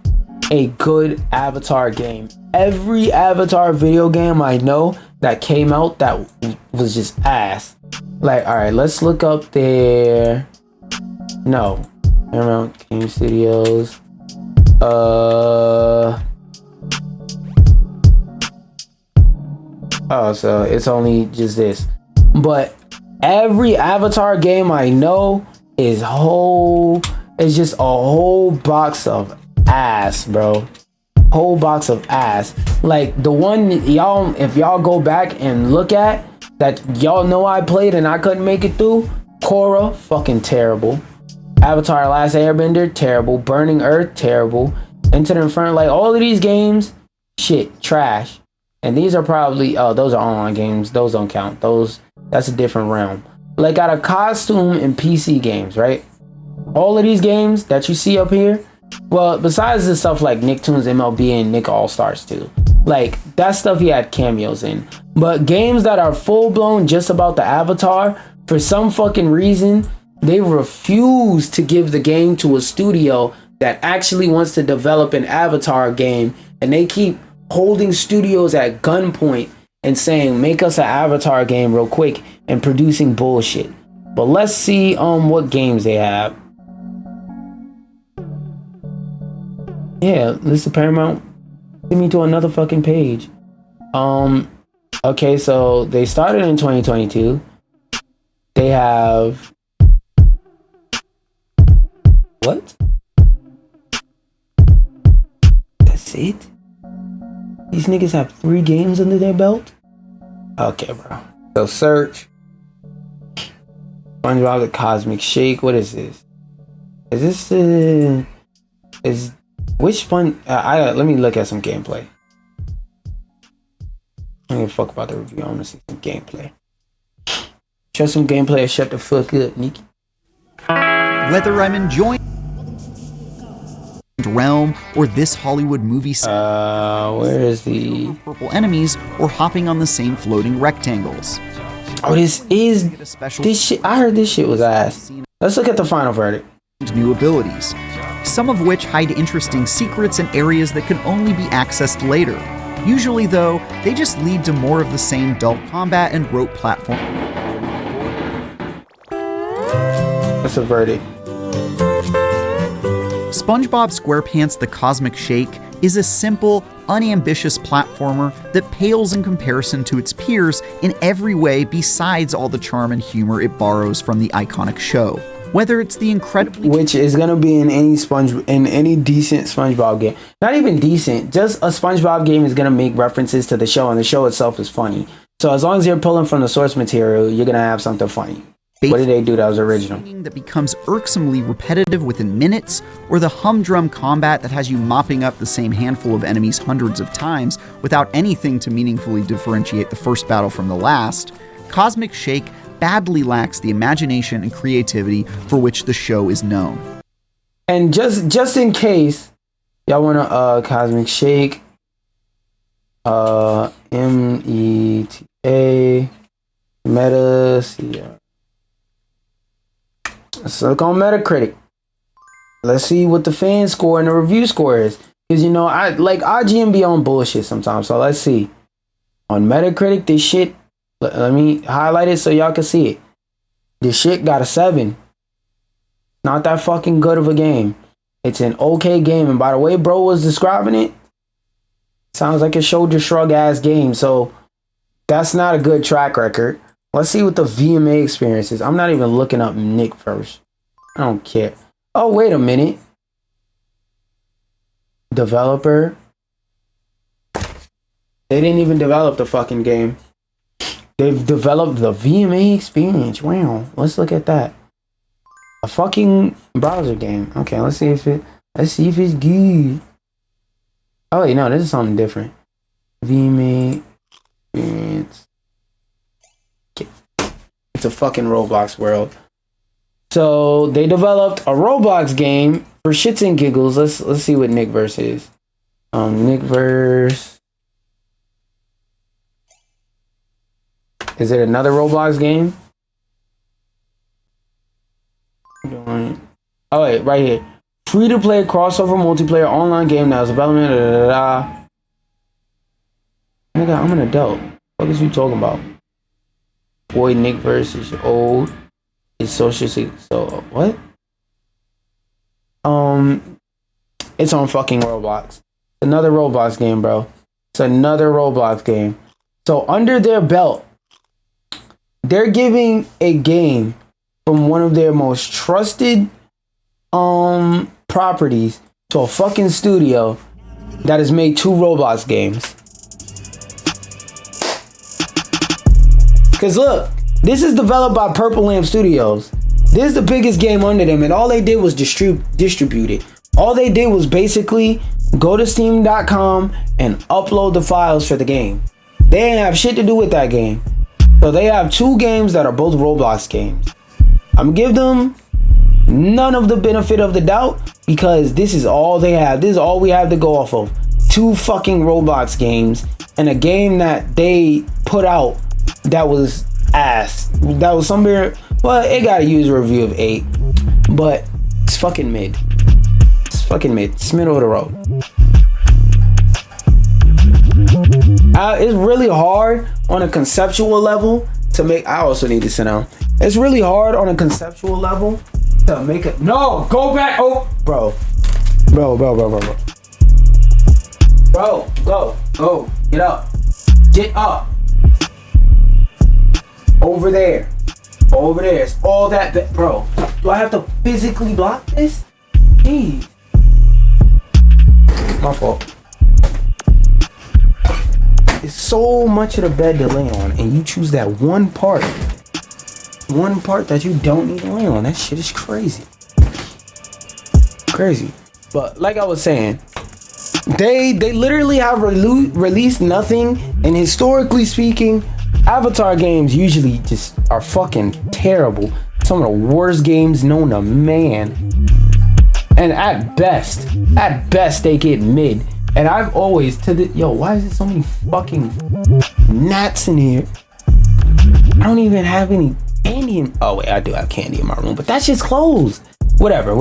a good Avatar game. Every Avatar video game I know that came out that was just ass. Like, alright, let's look up their... No. Paramount Game Studios. Oh, so it's only just this. But every Avatar game I know is just a whole box of ass, bro. Whole box of ass. Like the one y'all, if y'all go back and look at that, y'all know I played and I couldn't make it through. Korra, fucking terrible. Avatar Last Airbender, terrible. Burning Earth, terrible. Into the Inferno, like all of these games, shit, trash. And these are probably, oh, those are online games. Those don't count. That's a different realm. Like, out of costume and PC games, right? All of these games that you see up here, well, besides the stuff like Nicktoons, MLB, and Nick All-Stars 2, like, that stuff he had cameos in. But games that are full-blown just about the Avatar, for some fucking reason, they refuse to give the game to a studio that actually wants to develop an Avatar game, and they keep holding studios at gunpoint and saying, make us an Avatar game real quick, and producing bullshit. But let's see what games they have. Yeah, this is Paramount. Send me to another fucking page. Okay, so they started in 2022. They have... What? That's it? These niggas have 3 games under their belt? Okay, bro. So search. SpongeBob the Cosmic Shake. What is this? Is this the... Is... Which Sponge... let me look at some gameplay. I don't give a fuck about the review. I want to see some gameplay. Show some gameplay or shut the fuck up, Nikki. Whether I'm enjoying Realm or this Hollywood movie where is the purple enemies or hopping on the same floating rectangles. Oh, this shit. I heard this shit was ass. Let's look at the final verdict. New abilities. some of which hide interesting secrets and areas that can only be accessed later. Usually, though, they just lead to more of the same dull combat and rote platform. That's a verdict. SpongeBob SquarePants: The Cosmic Shake is a simple, unambitious platformer that pales in comparison to its peers in every way besides all the charm and humor it borrows from the iconic show. Whether it's the incredibly... Which is gonna be in any decent SpongeBob game. Not even decent, just a SpongeBob game is gonna make references to the show, and the show itself is funny. So as long as you're pulling from the source material, you're gonna have something funny. What did they do that was original? That becomes irksomely repetitive within minutes, or the humdrum combat that has you mopping up the same handful of enemies hundreds of times without anything to meaningfully differentiate the first battle from the last, Cosmic Shake badly lacks the imagination and creativity for which the show is known. And just in case y'all wanna Cosmic Shake, META Meta. Let's look on Metacritic. Let's see what the fan score and the review score is. Because, you know, I like IGN be on bullshit sometimes. So let's see. On Metacritic, this shit, let me highlight it so y'all can see it. This shit got a 7. Not that fucking good of a game. It's an okay game. And by the way bro was describing it, sounds like a shoulder shrug ass game. So that's not a good track record. Let's see what the VMA experience is. I'm not even looking up Nick first. I don't care. Oh, wait a minute. Developer. They didn't even develop the fucking game. They've developed the VMA experience. Wow. Let's look at that. A fucking browser game. Okay, let's see if it's good. Oh wait, no, this is something different. VMA experience. It's a fucking Roblox world. So they developed a Roblox game for shits and giggles. Let's see what Nickverse is. Nickverse. Is it another Roblox game? Oh wait, right here. Free to play crossover multiplayer online game that was development. Nigga, I'm an adult. What is you talking about? Boy, Nickverse is old. It's social. So what? It's on fucking Roblox. Another Roblox game, bro. It's another Roblox game. So under their belt, they're giving a game from one of their most trusted properties to a fucking studio that has made 2 Roblox games. Cause look, this is developed by Purple Lamp Studios. This is the biggest game under them, and all they did was distribute it. All they did was basically go to Steam.com and upload the files for the game. They didn't have shit to do with that game. So they have 2 games that are both Roblox games. I'm gonna give them none of the benefit of the doubt because this is all they have. This is all we have to go off of. 2 fucking Roblox games and a game that they put out that was ass. That was somewhere. Well, it got a user review of 8, but it's fucking mid. It's fucking mid. It's middle of the road. It's really hard on a conceptual level to make. I also need to sit down. It's really hard on a conceptual level to make it. No, go back. Oh, bro, go, get up, get up. Over there. It's all that, bro. Do I have to physically block this? Jeez. My fault. It's so much of the bed to lay on, and you choose that one part that you don't need to lay on. That shit is crazy. But like I was saying, they literally have released nothing, and historically speaking, Avatar games usually just are fucking terrible. Some of the worst games known to man. And at best they get mid. And I've always why is there so many fucking gnats in here? I don't even have any candy in. Oh wait, I do have candy in my room, but that shit's closed. Whatever.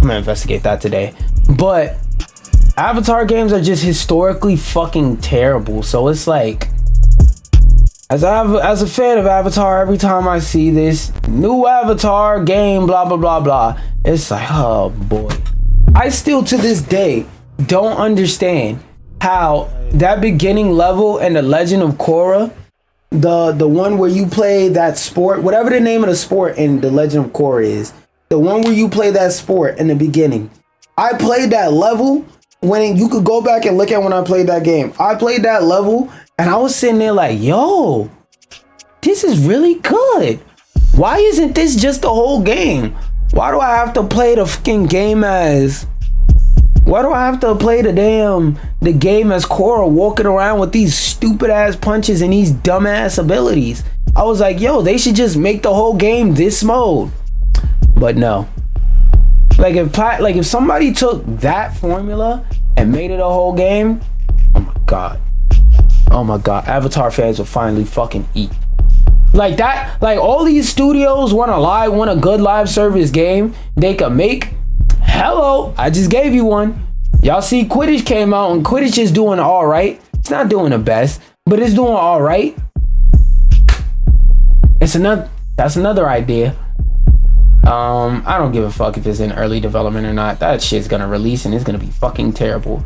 I'm gonna investigate that today. But Avatar games are just historically fucking terrible. So it's like, as a fan of Avatar, every time I see this new Avatar game, blah blah blah blah, it's like, oh boy. I still to this day don't understand how that beginning level in the Legend of Korra, the one where you play that sport, whatever the name of the sport in the Legend of Korra is, the one where you play that sport in the beginning. I played that level when you could go back and look at when I played that game. I played that level and I was sitting there like, yo, this is really good. Why isn't this just the whole game? Why do I have to play the fucking game as... Why do I have to play the game as Korra walking around with these stupid ass punches and these dumbass abilities? I was like, yo, they should just make the whole game this mode. But no. Like if somebody took that formula and made it a whole game, oh my god. Oh my god, Avatar fans will finally fucking eat. Like that, like all these studios want a good live service game they could make. Hello, I just gave you one. Y'all see Quidditch came out and Quidditch is doing all right. It's not doing the best, but it's doing all right. That's another idea. I don't give a fuck if it's in early development or not. That shit's gonna release and it's gonna be fucking terrible.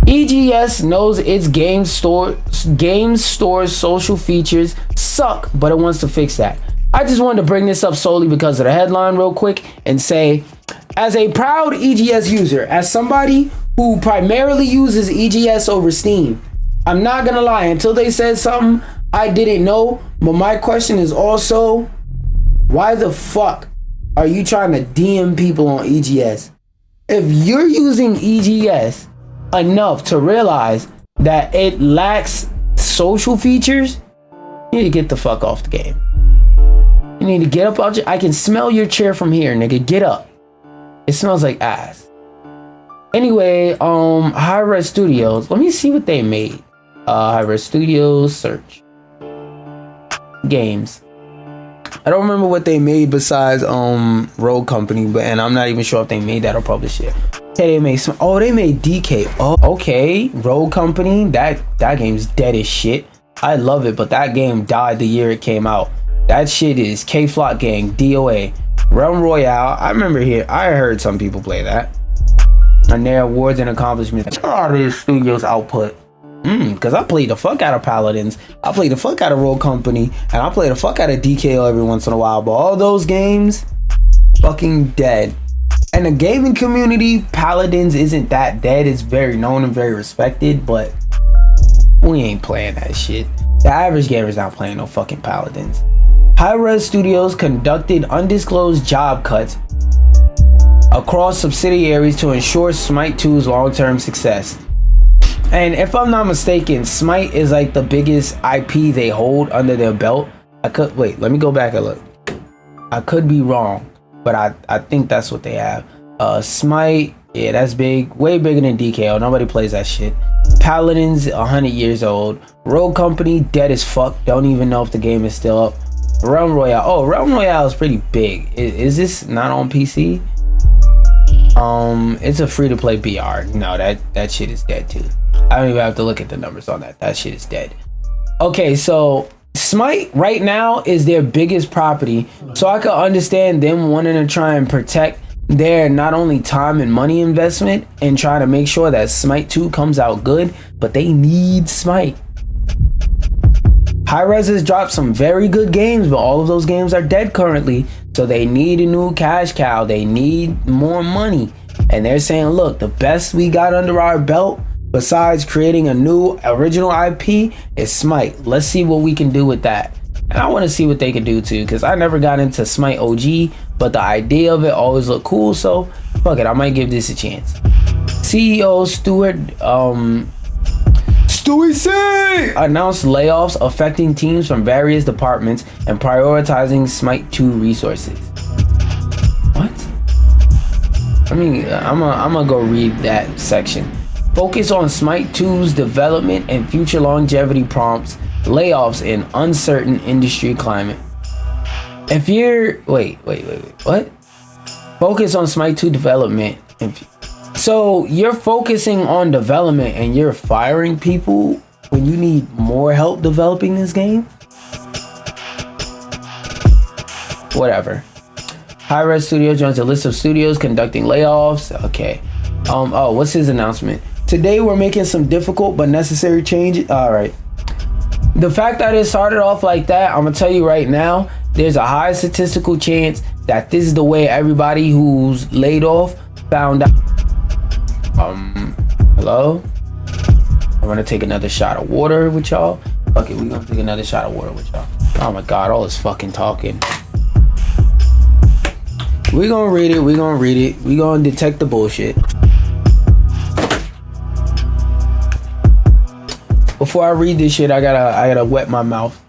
EGS knows its game store's social features suck, but it wants to fix that. I just wanted to bring this up solely because of the headline real quick and say, as a proud EGS user, as somebody who primarily uses EGS over Steam, I'm not gonna lie, until they said something I didn't know, but my question is also, why the fuck are you trying to DM people on EGS? If you're using EGS enough to realize that it lacks social features, you need to get the fuck off the game. You need to get up out I can smell your chair from here, nigga. Get up. It smells like ass. Anyway, Hi-Res Studios. Let me see what they made. Hi-Res Studios, search. Games. I don't remember what they made besides Rogue Company, and I'm not even sure if they made that or published it. Okay, they made some. Oh, they made DK. Oh, okay. Rogue Company. That game's dead as shit. I love it, but that game died the year it came out. That shit is K-Flock Gang, DOA, Realm Royale. I remember I heard some people play that. And their awards and accomplishments. Check out this studio's output. Because I played the fuck out of Paladins. I played the fuck out of Rogue Company. And I play the fuck out of DKO every once in a while. But all those games, fucking dead. And the gaming community, Paladins isn't that dead. It's very known and very respected. But we ain't playing that shit. The average gamer's not playing no fucking Paladins. Hi-Res Studios conducted undisclosed job cuts across subsidiaries to ensure Smite 2's long-term success. And if I'm not mistaken, Smite is like the biggest IP they hold under their belt. Let me go back and look. I could be wrong, but I think that's what they have. Smite, yeah, that's big, way bigger than DKO. Nobody plays that shit. Paladins, 100 years old. Rogue Company, dead as fuck. Don't even know if the game is still up. Realm Royale. Oh, Realm Royale is pretty big. Is this not on PC? It's a free-to-play BR. No, that shit is dead too. I don't even have to look at the numbers on that. That shit is dead. Okay, so Smite right now is their biggest property. So I could understand them wanting to try and protect their not only time and money investment and trying to make sure that Smite 2 comes out good, but they need Smite. Hi-Res has dropped some very good games, but all of those games are dead currently. So they need a new cash cow. They need more money. And they're saying, look, the best we got under our belt, besides creating a new original IP, is Smite. Let's see what we can do with that. And I want to see what they can do too, because I never got into Smite OG, but the idea of it always looked cool. So fuck it, I might give this a chance. CEO Stuart announced layoffs affecting teams from various departments and prioritizing Smite 2 resources. What? I mean, I'm gonna go read that section. Focus on Smite 2's development and future longevity prompts layoffs in uncertain industry climate. If you're wait, what? Focus on Smite 2 development. So you're focusing on development and you're firing people when you need more help developing this game? Whatever. Hi-Res Studio joins a list of studios conducting layoffs. Okay. Oh, what's his announcement? Today we're making some difficult but necessary changes. All right. The fact that it started off like that, I'm gonna tell you right now, there's a high statistical chance that this is the way everybody who's laid off found out. Hello? I'm gonna take another shot of water with y'all. Okay, we're gonna take another shot of water with y'all. Oh my god, all this fucking talking. We're gonna read it, we're gonna detect the bullshit. Before I read this shit, I gotta wet my mouth.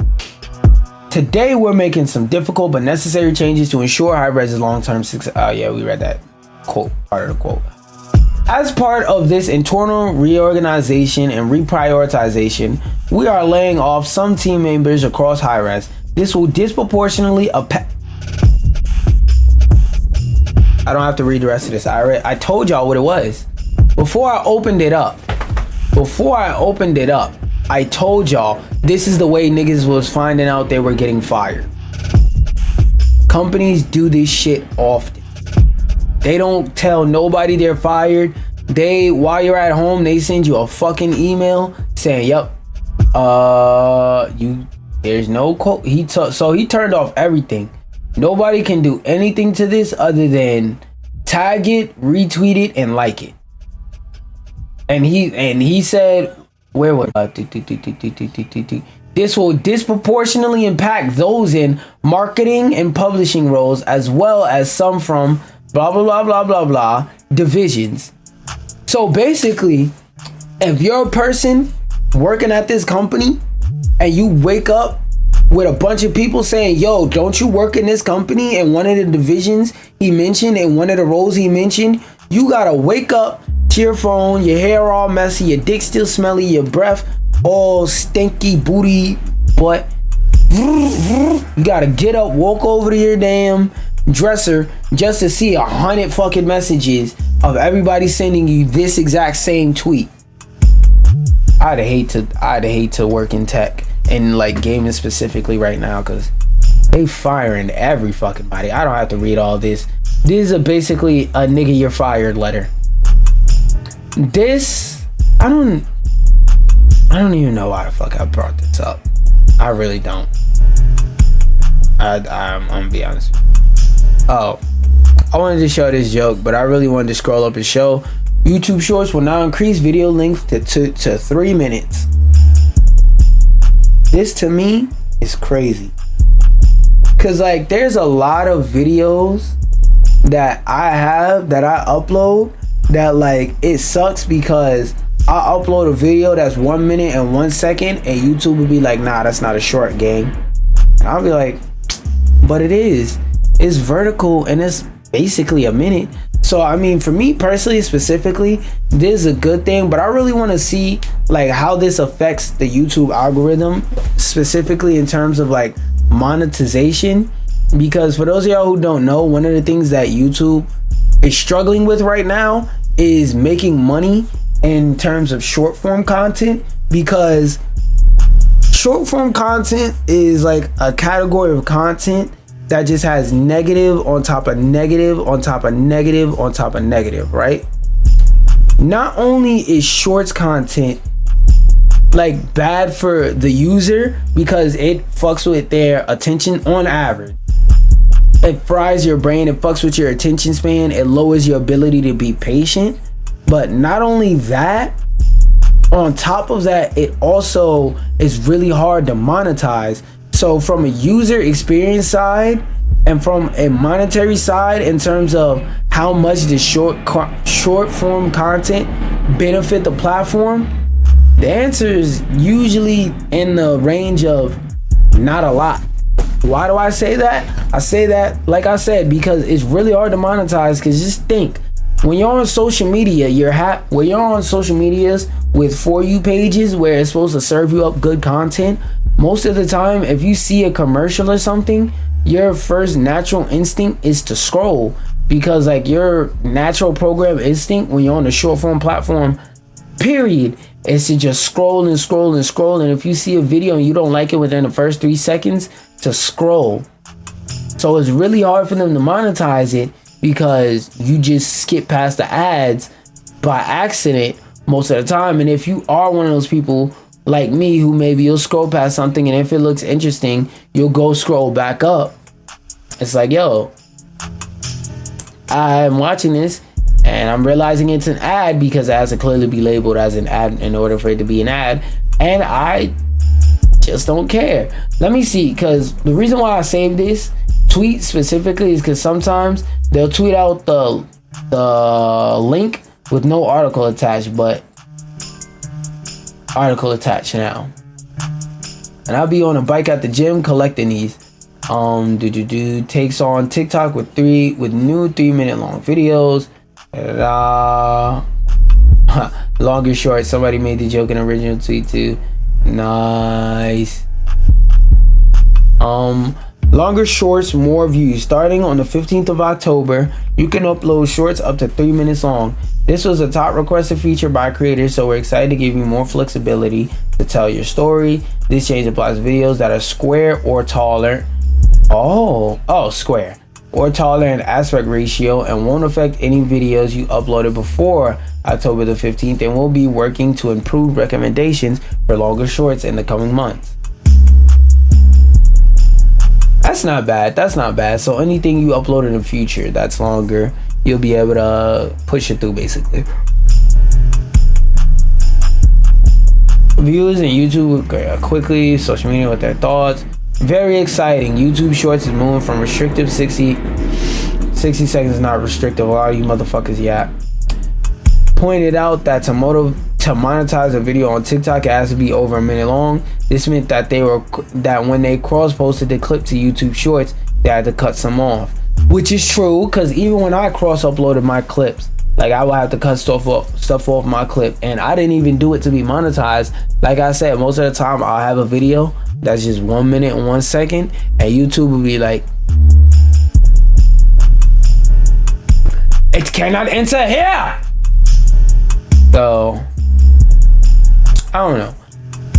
Today we're making some difficult but necessary changes to ensure Hi-Res's long-term success. Oh yeah, we read that quote, part of the quote. As part of this internal reorganization and reprioritization, we are laying off some team members across Hi-Res. This will disproportionately I don't have to read the rest of this. I told y'all what it was. Before I opened it up, I told y'all this is the way niggas was finding out they were getting fired. Companies do this shit often. They don't tell nobody they're fired. While you're at home, they send you a fucking email saying, "Yep, there's no quote." So he turned off everything. Nobody can do anything to this other than tag it, retweet it, and like it. And he said, where was this will disproportionately impact those in marketing and publishing roles, as well as some from blah blah blah blah blah blah divisions. So basically, if you're a person working at this company and you wake up with a bunch of people saying, "Yo, don't you work in this company?" and one of the divisions he mentioned and one of the roles he mentioned, you gotta wake up to your phone, your hair all messy, your dick still smelly, your breath all stinky, booty butt. You gotta get up, walk over to your damn dresser just to see 100 fucking messages of everybody sending you this exact same tweet. I'd hate to work in tech and like gaming specifically right now, because they firing every fucking body. I don't have to read all this. This is basically a nigga you're fired letter. This, I don't even know why the fuck I brought this up. I really don't. I'm gonna be honest with you. Oh, I wanted to show this joke, but I really wanted to scroll up and show YouTube Shorts will now increase video length to 3 minutes. This to me is crazy, cause like there's a lot of videos that I upload that like it sucks, because I upload a video that's 1 minute and 1 second and YouTube will be like, nah, that's not a short game. And I'll be like, but it is. It's vertical and it's basically a minute. So I mean, for me personally, specifically, this is a good thing, but I really want to see like how this affects the YouTube algorithm, specifically in terms of like monetization. Because for those of y'all who don't know, one of the things that YouTube is struggling with right now is making money in terms of short form content, because short form content is like a category of content that just has negative on top of negative on top of negative on top of negative, right? Not only is shorts content like bad for the user because it fucks with their attention on average. It fries your brain, it fucks with your attention span, it lowers your ability to be patient. But not only that, on top of that, it also is really hard to monetize. So from a user experience side and from a monetary side, in terms of how much the short form content benefit the platform, the answer is usually in the range of not a lot. Why do I say that? I say that, like I said, because it's really hard to monetize. Because just think, when you're on social media, when you're on social medias with For You pages where it's supposed to serve you up good content, most of the time, if you see a commercial or something, your first natural instinct is to scroll. because like your natural program instinct when you're on the short form platform, period, is to just scroll and scroll and scroll. And if you see a video and you don't like it within the first 3 seconds, to scroll. So it's really hard for them to monetize it because you just skip past the ads by accident most of the time. And if you are one of those people like me who maybe you'll scroll past something and if it looks interesting, you'll go scroll back up. It's like, yo, I'm watching this and I'm realizing it's an ad because it has to clearly be labeled as an ad in order for it to be an ad. And I just don't care. Let me see, because the reason why I saved this tweet specifically is because sometimes they'll tweet out the link with no article attached, but article attached now. And I'll be on a bike at the gym collecting these. Takes on TikTok with new 3-minute long videos. Longer shorts. Somebody made the joke in an original tweet too. Nice. Longer shorts, more views. Starting on the 15th of October, you can upload shorts up to 3 minutes long. This was a top requested feature by creators, so we're excited to give you more flexibility to tell your story. This change applies to videos that are square or taller. Square or taller in aspect ratio and won't affect any videos you uploaded before October the 15th, and we'll be working to improve recommendations for longer shorts in the coming months. That's not bad. So anything you upload in the future that's longer, you'll be able to push it through basically. Viewers in YouTube quickly, social media with their thoughts. Very exciting. YouTube Shorts is moving from restrictive 60 seconds is not restrictive. A lot of you motherfuckers pointed out that to monetize a video on TikTok, it has to be over a minute long. This meant that when they cross-posted the clip to YouTube Shorts, they had to cut some off, which is true, because even when I cross-uploaded my clips, like I would have to cut stuff off my clip, and I didn't even do it to be monetized. Like I said, most of the time I'll have a video that's just 1 minute and 1 second, and YouTube will be like, it cannot enter here. So I don't know.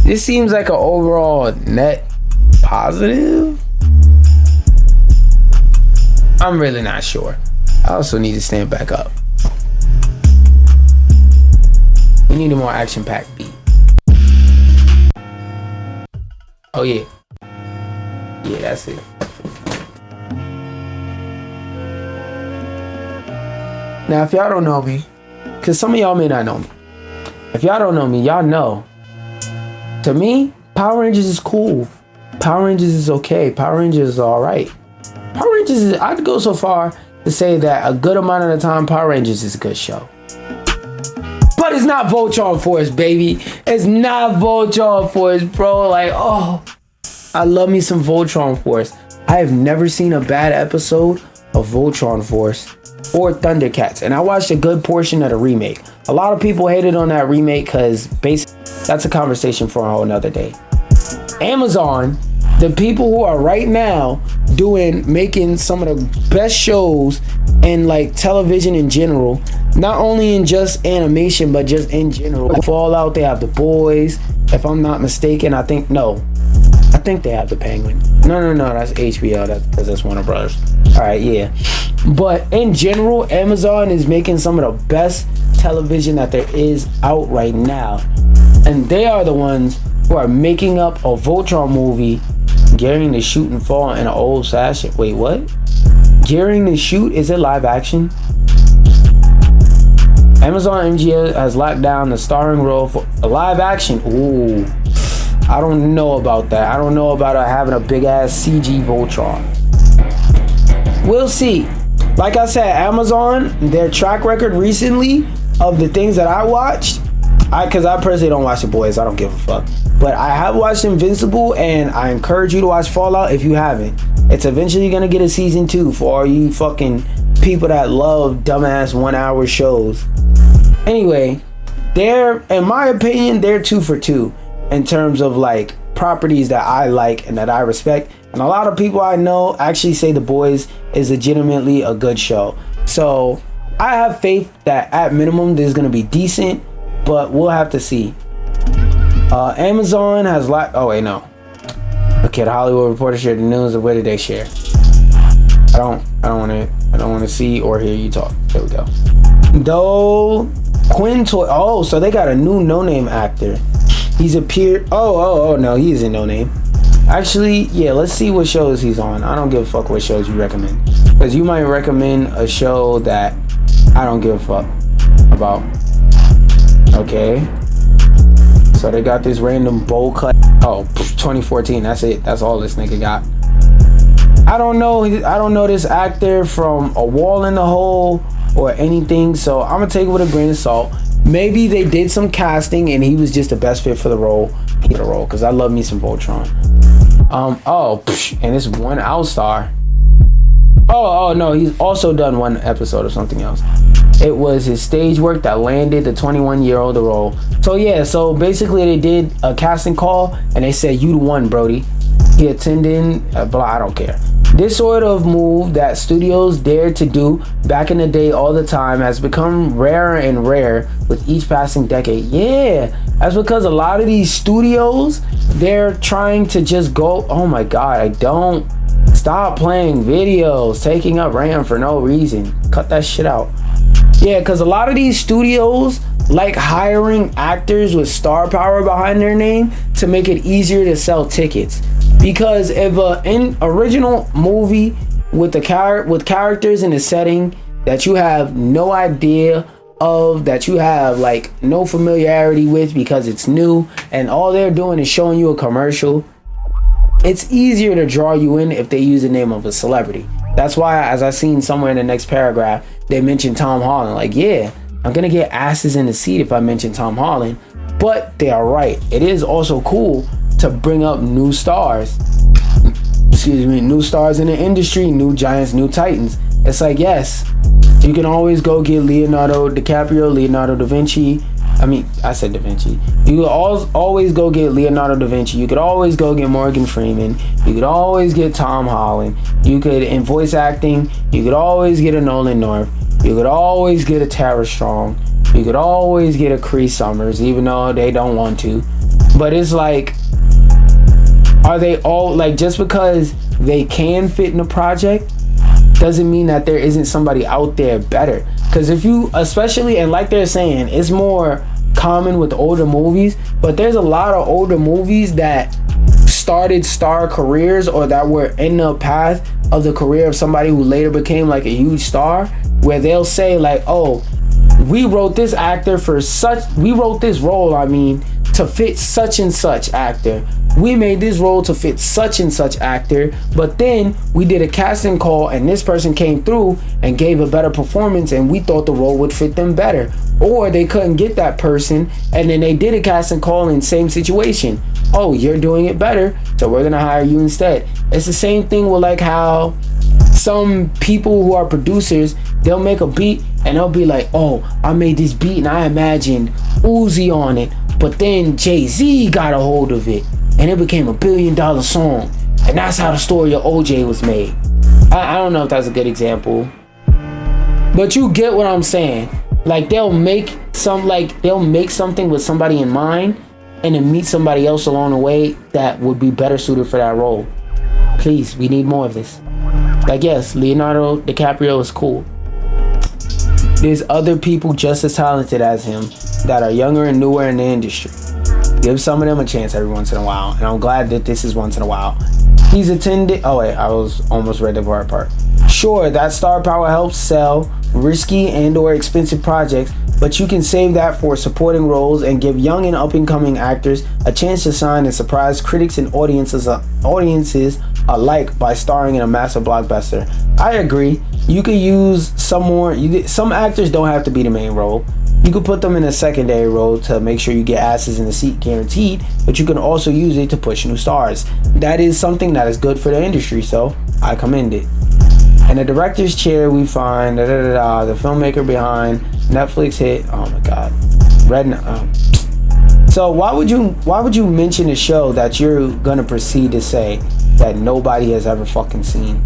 This seems like an overall net positive. I'm really not sure. I also need to stand back up. We need a more action-packed beat. Oh yeah. Yeah, that's it. Now, if y'all don't know me, because some of y'all may not know me. If y'all don't know me, y'all know. To me, Power Rangers is cool. Power Rangers is okay. Power Rangers is alright. Power Rangers is, I'd go so far to say that a good amount of the time, Power Rangers is a good show. But it's not Voltron Force, baby. It's not Voltron Force, bro. Like, oh, I love me some Voltron Force. I have never seen a bad episode of Voltron Force or Thundercats, and I watched a good portion of the remake. A lot of people hated on that remake because that's a conversation for a whole nother day. Amazon, the people who are right now making some of the best shows in like television in general, not only in just animation but just in general. Fallout, they have The Boys, if I'm not mistaken. I think they have The Penguin. No, that's HBO. That's because that's Warner Brothers. All right, yeah. But in general, Amazon is making some of the best television that there is out right now, and they are the ones who are making up a Voltron movie, gearing to shoot and fall in an old fashion. Wait, what? Gearing to shoot? Is it live action? Amazon MGM has locked down the starring role for a live action. Ooh, I don't know about that. I don't know about having a big ass CG Voltron. We'll see. Like I said, Amazon, their track record recently of the things that I watched, because I personally don't watch The Boys, I don't give a fuck, but I have watched Invincible, and I encourage you to watch Fallout if you haven't. It's eventually gonna get a season 2 for all you fucking people that love dumbass 1 hour shows. Anyway, in my opinion, they're 2 for 2 in terms of like properties that I like and that I respect. And a lot of people I know actually say The Boys is legitimately a good show. So I have faith that at minimum this is gonna be decent, but we'll have to see. Amazon has oh wait, no. Okay, the Hollywood Reporter shared the news. Where did they share? I don't want to see or hear you talk. There we go. Though Quinn Toy. Oh, so they got a new no-name actor. He's appeared. Oh no, he isn't no name. Actually, yeah. Let's see what shows he's on. I don't give a fuck what shows you recommend, because you might recommend a show that I don't give a fuck about. Okay. So they got this random bowl cut. Oh, 2014. That's it. That's all this nigga got. I don't know this actor from A Wall in the Hole or anything. So I'm gonna take it with a grain of salt. Maybe they did some casting and he was just the best fit for the role. Because I love me some Voltron. And it's one Outstar. Oh no, he's also done one episode of something else. It was his stage work that landed the 21-year-old the role. So yeah, so basically they did a casting call and they said, you the one, Brody. He attended, blah, I don't care. This sort of move that studios dared to do back in the day all the time has become rarer and rarer with each passing decade. Yeah, that's because a lot of these studios, they're trying to just go, oh my God, I don't stop playing videos, taking up RAM for no reason. Cut that shit out. Yeah, because a lot of these studios like hiring actors with star power behind their name to make it easier to sell tickets. Because if an original movie with characters in a setting that you have no idea of, that you have like no familiarity with because it's new, and all they're doing is showing you a commercial, it's easier to draw you in if they use the name of a celebrity. That's why, as I seen somewhere in the next paragraph, they mentioned Tom Holland. Like, yeah, I'm gonna get asses in the seat if I mention Tom Holland, but they are right. It is also cool to bring up new stars. New stars in the industry, new giants, new titans. It's like, yes, you can always go get Leonardo DiCaprio, Leonardo da Vinci. I said Da Vinci. You could always go get Leonardo da Vinci. You could always go get Morgan Freeman. You could always get Tom Holland. You could, in voice acting, you could always get a Nolan North. You could always get a Tara Strong. You could always get a Cree Summers, even though they don't want to. But it's like, are they all, like, just because they can fit in a project doesn't mean that there isn't somebody out there better. Because if you, especially, and like they're saying, it's more common with older movies, but there's a lot of older movies that started star careers or that were in the path of the career of somebody who later became like a huge star, where they'll say like, oh, we wrote this role to fit such and such actor. We made this role to fit such and such actor, but then we did a casting call and this person came through and gave a better performance and we thought the role would fit them better. Or they couldn't get that person and then they did a casting call in the same situation. Oh, you're doing it better, so we're gonna hire you instead. It's the same thing with like how some people who are producers, they'll make a beat and they'll be like, oh, I made this beat and I imagined Uzi on it, but then Jay-Z got a hold of it and it became $1 billion song, and that's how the story of OJ was made. I don't know if that's a good example, but you get what I'm saying. Like they'll make something with somebody in mind and then meet somebody else along the way that would be better suited for that role. Please, we need more of this. Like, yes, Leonardo DiCaprio is cool. There's other people just as talented as him that are younger and newer in the industry. Give some of them a chance every once in a while, and I'm glad that this is once in a while. He's attended. Oh wait, I was almost ready to part. Sure, that star power helps sell risky and/or expensive projects, but you can save that for supporting roles and give young and up-and-coming actors a chance to shine and surprise critics and audiences alike by starring in a massive blockbuster. I agree. You could use some actors don't have to be the main role. You could put them in a secondary role to make sure you get asses in the seat guaranteed, but you can also use it to push new stars. That is something that is good for the industry, so I commend it. In the director's chair, we find the filmmaker behind Netflix hit. Oh my God, So why would you mention a show that you're gonna proceed to say that nobody has ever fucking seen?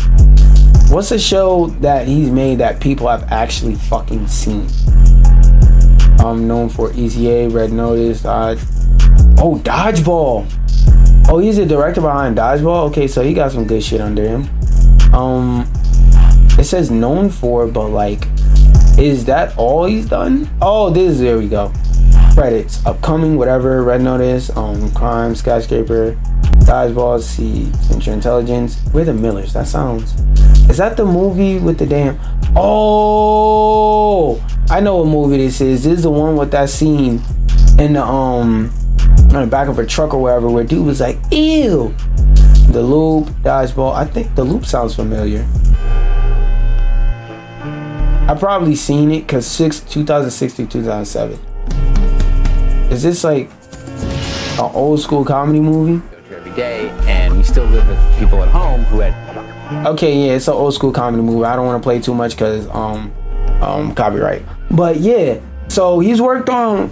What's a show that he's made that people have actually fucking seen? Known for EZA, Red Notice, Dodgeball. Oh, he's the director behind Dodgeball. Okay, so he got some good shit under him. It says known for, but like, is that all he's done? Oh, there we go. Credits, upcoming, whatever, Red Notice, Crime, Skyscraper, Dodgeball, Central Intelligence. We're the Millers. That sounds. Is that the movie with the damn? Oh, I know what movie this is. This is the one with that scene in the on the back of a truck or wherever, where dude was like, "Ew." The Loop, Dodgeball. I think The Loop sounds familiar. I've probably seen it because 2006 through 2007. Is this like an old school comedy movie? Every day, and we still live with people at home who had. Okay, yeah, it's an old school comedy movie. I don't want to play too much because copyright. But yeah, so he's worked on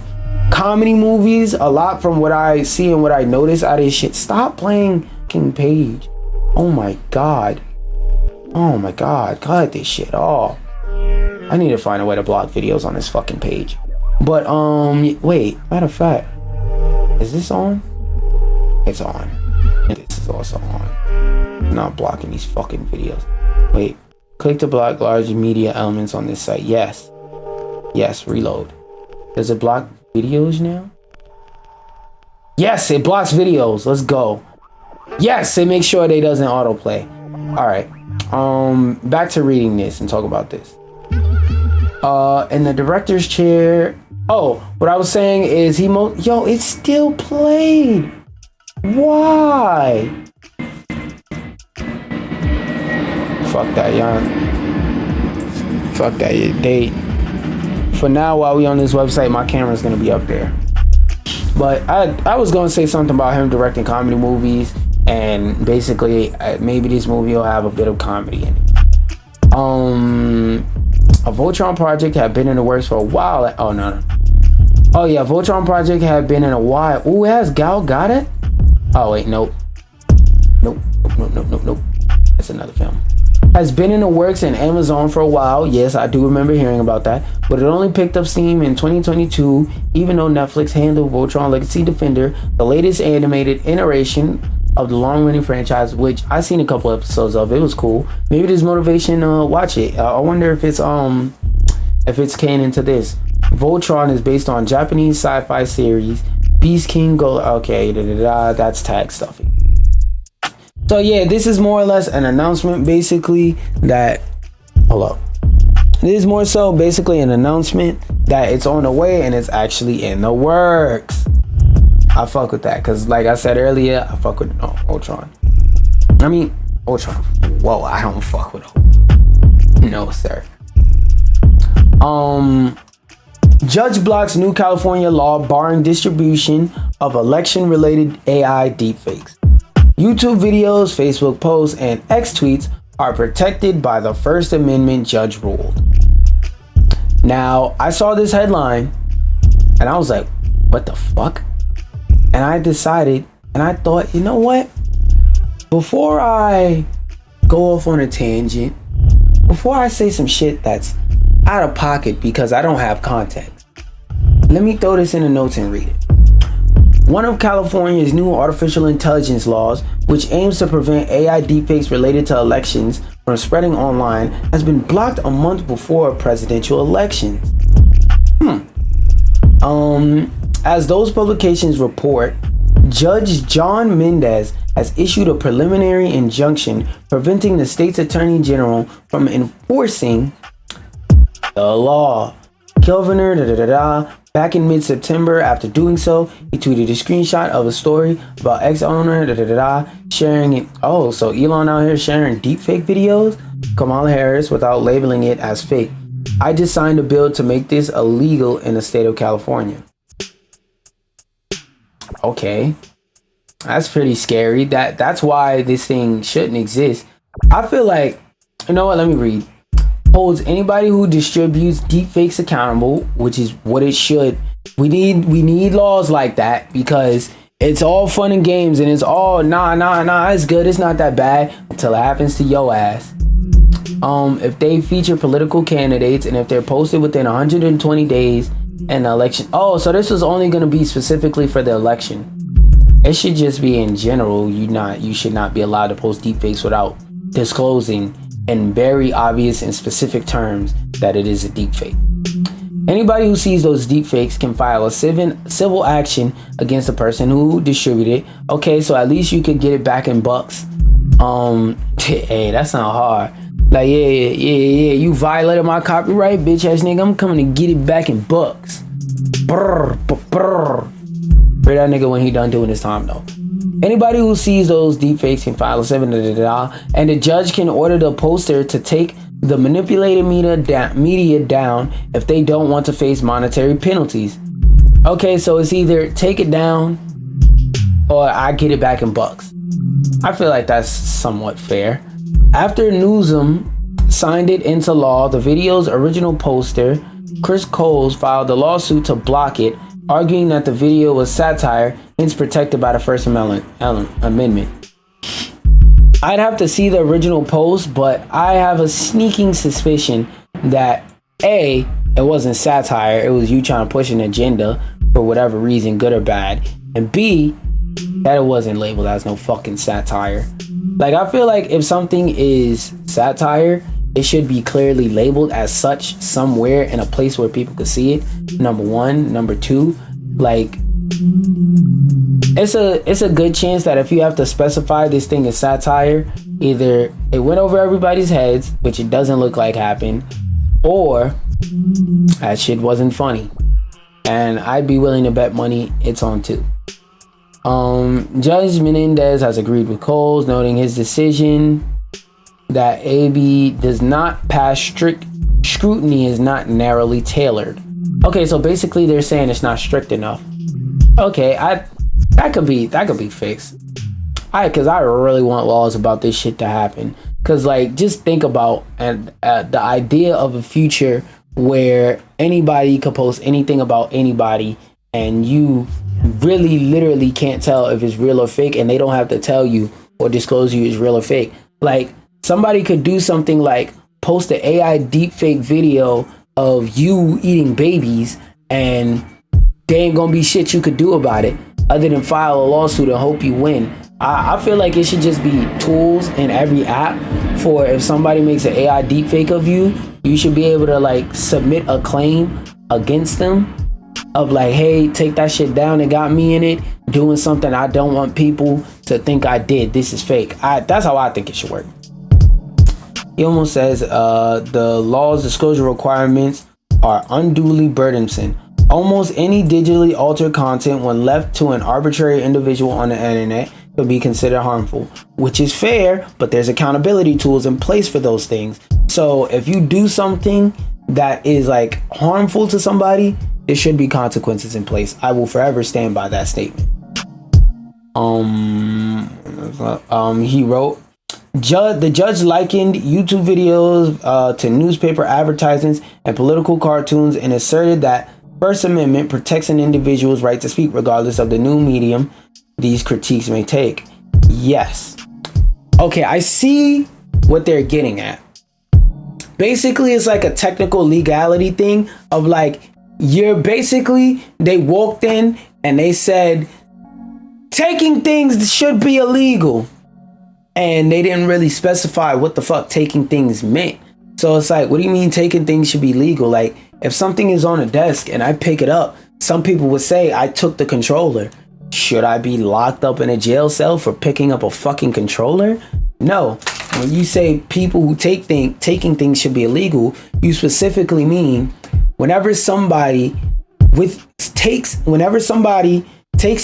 comedy movies a lot from what I see and what I notice out of his shit. Stop playing King Page. Oh my god. Cut this shit off. I need to find a way to block videos on this fucking page. But wait, matter of fact, is this on? It's on. This is also on. I'm not blocking these fucking videos. Wait, click to block large media elements on this site. Yes, reload. Does it block videos now? Yes, it blocks videos. Let's go. Yes, it makes sure they doesn't autoplay. All right, back to reading this and talk about this. In the director's chair. Oh, what I was saying is yo, it's still played. Why? Fuck that, y'all. Fuck that. For now, while we on this website, my camera's gonna be up there. But I was gonna say something about him directing comedy movies, and basically maybe this movie will have a bit of comedy in it. A Voltron project had been in the works for a while. Oh yeah, Voltron project had been in a while. Ooh, it has Gal Gadot? Oh wait, nope. Nope. That's another film. Has been in the works in Amazon for a while. Yes, I do remember hearing about that. But it only picked up steam in 2022, even though Netflix handled Voltron Legacy Defender, the latest animated iteration of the long-running franchise, which I seen a couple episodes of. It was cool. Maybe there's motivation to watch it. I wonder if it's canon to this. Voltron is based on Japanese sci-fi series Beast King Go. Okay, that's tag stuffing. So yeah, this is more or less an announcement, basically that. Hold up. This is more so basically an announcement that it's on the way and it's actually in the works. I fuck with that because, like I said earlier, I fuck with Ultron. I mean, Ultron. Whoa, I don't fuck with him. No, sir. Judge blocks new California law barring distribution of election-related AI deepfakes. YouTube videos, Facebook posts, and X tweets are protected by the First Amendment, judge ruled. Now, I saw this headline and I was like, what the fuck? And I decided, and I thought, you know what? Before I go off on a tangent, before I say some shit that's out of pocket because I don't have context, let me throw this in the notes and read it. One of California's new artificial intelligence laws, which aims to prevent AI deepfakes related to elections from spreading online, has been blocked a month before presidential elections. As those publications report, Judge John Mendez has issued a preliminary injunction preventing the state's attorney general from enforcing the law. Governor back in mid-September. After doing so, he tweeted a screenshot of a story about ex-owner sharing it. Oh, so Elon out here sharing deepfake videos? Kamala Harris without labeling it as fake. I just signed a bill to make this illegal in the state of California. Okay, that's pretty scary. That's why this thing shouldn't exist. I feel like, you know what? Let me read. Holds anybody who distributes deepfakes accountable, which is what it should. We need laws like that because it's all fun and games and it's all nah, it's good, it's not that bad until it happens to your ass. if they feature political candidates and if they're posted within 120 days and the election. Oh, so this was only going to be specifically for the election. It should just be in general. You should not be allowed to post deepfakes without disclosing in very obvious and specific terms that it is a deepfake. Anybody who sees those deepfakes can file a civil action against the person who distributed it. Okay, so at least you could get it back in bucks. Hey, that's not hard. Like, yeah, you violated my copyright, bitch ass nigga. I'm coming to get it back in bucks. Brr. For that nigga when he done doing his time though. Anybody who sees those deepfakes can file a and the judge can order the poster to take the manipulated media down if they don't want to face monetary penalties. Okay, so it's either take it down or I get it back in bucks. I feel like that's somewhat fair. After Newsom signed it into law, the video's original poster, Chris Coles, filed a lawsuit to block it, arguing that the video was satire, hence protected by the First Amendment. I'd have to see the original post, but I have a sneaking suspicion that A, it wasn't satire, it was you trying to push an agenda for whatever reason, good or bad, and B, that it wasn't labeled as no fucking satire. Like, I feel like if something is satire, it should be clearly labeled as such somewhere in a place where people could see it. Number one. Number two, like, it's a good chance that if you have to specify this thing is satire, either it went over everybody's heads, which it doesn't look like happened, or that shit wasn't funny. And I'd be willing to bet money it's on too. Judge Menendez has agreed with Coles, noting his decision that AB does not pass strict scrutiny is not narrowly tailored. Okay, so basically they're saying it's not strict enough. Okay, that could be fixed. Because I really want laws about this shit to happen. Because, like, just think about the idea of a future where anybody could post anything about anybody and you really literally can't tell if it's real or fake, and they don't have to tell you or disclose you is real or fake. Like, somebody could do something like post an AI deepfake video of you eating babies, and there ain't gonna be shit you could do about it other than file a lawsuit and hope you win. I feel like it should just be tools in every app for if somebody makes an AI deepfake of you, you should be able to like submit a claim against them of like, hey, take that shit down, it got me in it, doing something I don't want people to think I did. This is fake. That's how I think it should work. He almost says the law's disclosure requirements are unduly burdensome. Almost any digitally altered content, when left to an arbitrary individual on the internet, could be considered harmful, which is fair, but there's accountability tools in place for those things. So if you do something that is like harmful to somebody, there should be consequences in place. I will forever stand by that statement. He wrote, the judge likened YouTube videos to newspaper advertisements and political cartoons and asserted that First Amendment protects an individual's right to speak regardless of the new medium these critiques may take. Yes. Okay, I see what they're getting at. Basically, it's like a technical legality thing of like, they walked in and they said, taking things should be illegal. And they didn't really specify what the fuck taking things meant. So it's like, what do you mean taking things should be legal? Like, if something is on a desk and I pick it up, some people would say I took the controller. Should I be locked up in a jail cell for picking up a fucking controller? No. When you say people who taking things should be illegal, you specifically mean whenever somebody takes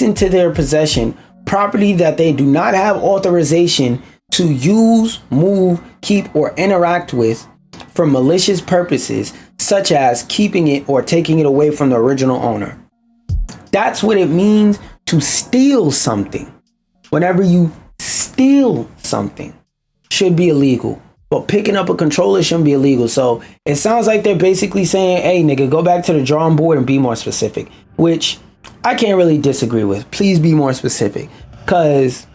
into their possession property that they do not have authorization to use, move, keep, or interact with for malicious purposes, such as keeping it or taking it away from the original owner. That's what it means to steal something. Whenever you steal something, should be illegal. But picking up a controller shouldn't be illegal. So it sounds like they're basically saying, hey, nigga, go back to the drawing board and be more specific. Which I can't really disagree with. Please be more specific. Because,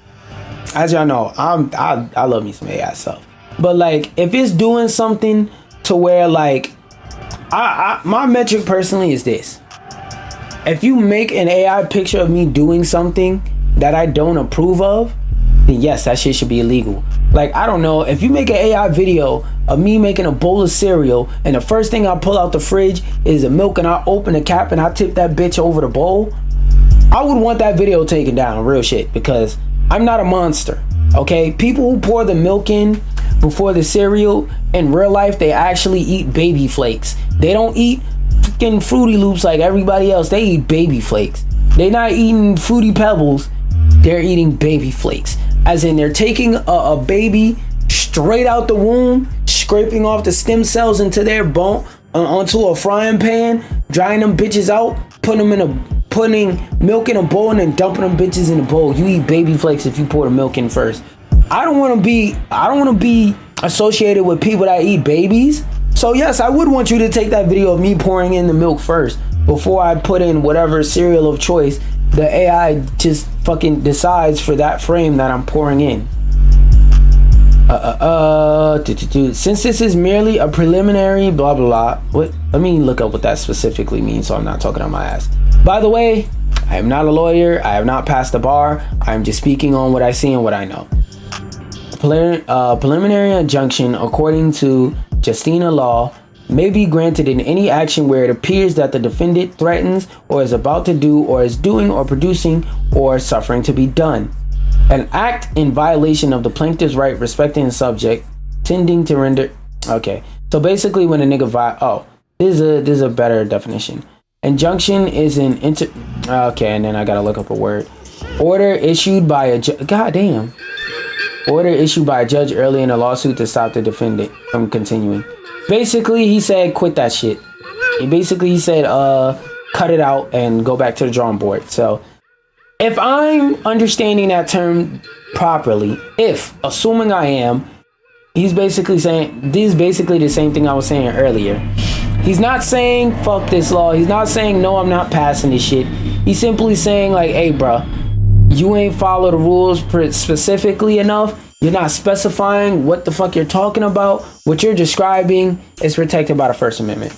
as y'all know, I love me some AI stuff. But like, if it's doing something to where like, my metric personally is this: if you make an AI picture of me doing something that I don't approve of, then yes, that shit should be illegal. Like, I don't know, if you make an AI video of me making a bowl of cereal and the first thing I pull out the fridge is the milk and I open the cap and I tip that bitch over the bowl, I would want that video taken down, real shit, because I'm not a monster, okay? People who pour the milk in before the cereal, in real life, they actually eat baby flakes. They don't eat fucking Fruity Loops like everybody else. They eat baby flakes. They're not eating Fruity Pebbles. They're eating baby flakes. As in, they're taking a baby straight out the womb, scraping off the stem cells into their bone onto a frying pan, drying them bitches out, putting milk in a bowl, and then dumping them bitches in a bowl. You eat baby flakes if you pour the milk in first. I don't want to be associated with people that eat babies. So yes, I would want you to take that video of me pouring in the milk first before I put in whatever cereal of choice the AI just fucking decides for that frame that I'm pouring in. Since this is merely a preliminary blah blah blah. Let me look up what that specifically means so I'm not talking on my ass. By the way, I am not a lawyer. I have not passed the bar. I'm just speaking on what I see and what I know. Preliminary injunction, according to Justina law, may be granted in any action where it appears that the defendant threatens or is about to do or is doing or producing or suffering to be done an act in violation of the plaintiff's right respecting the subject, tending to render. Okay, so basically when a nigga this is a better definition. Injunction is an okay, and then I gotta look up a word. Order issued by a order issued by a judge early in a lawsuit to stop the defendant from continuing. Basically, he said, quit that shit. He said, cut it out and go back to the drawing board. So, if I'm understanding that term properly, assuming I am, he's basically saying, this is basically the same thing I was saying earlier. He's not saying, fuck this law. He's not saying, no, I'm not passing this shit. He's simply saying, like, hey, bro, you ain't follow the rules specifically enough. You're not specifying what the fuck you're talking about. What you're describing is protected by the First Amendment.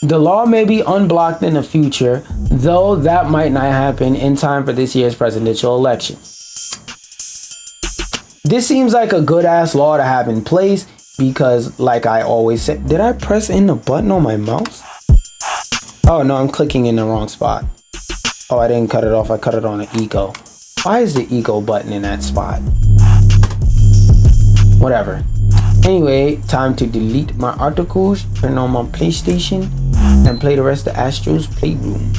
The law may be unblocked in the future, though that might not happen in time for this year's presidential election. This seems like a good ass law to have in place because, like I always said, did I press in the button on my mouse? Oh no, I'm clicking in the wrong spot. Oh, I didn't cut it off. I cut it on an eco. Why is the eco button in that spot? Whatever. Anyway, time to delete my articles, turn on my PlayStation, and play the rest of Astro's Playroom.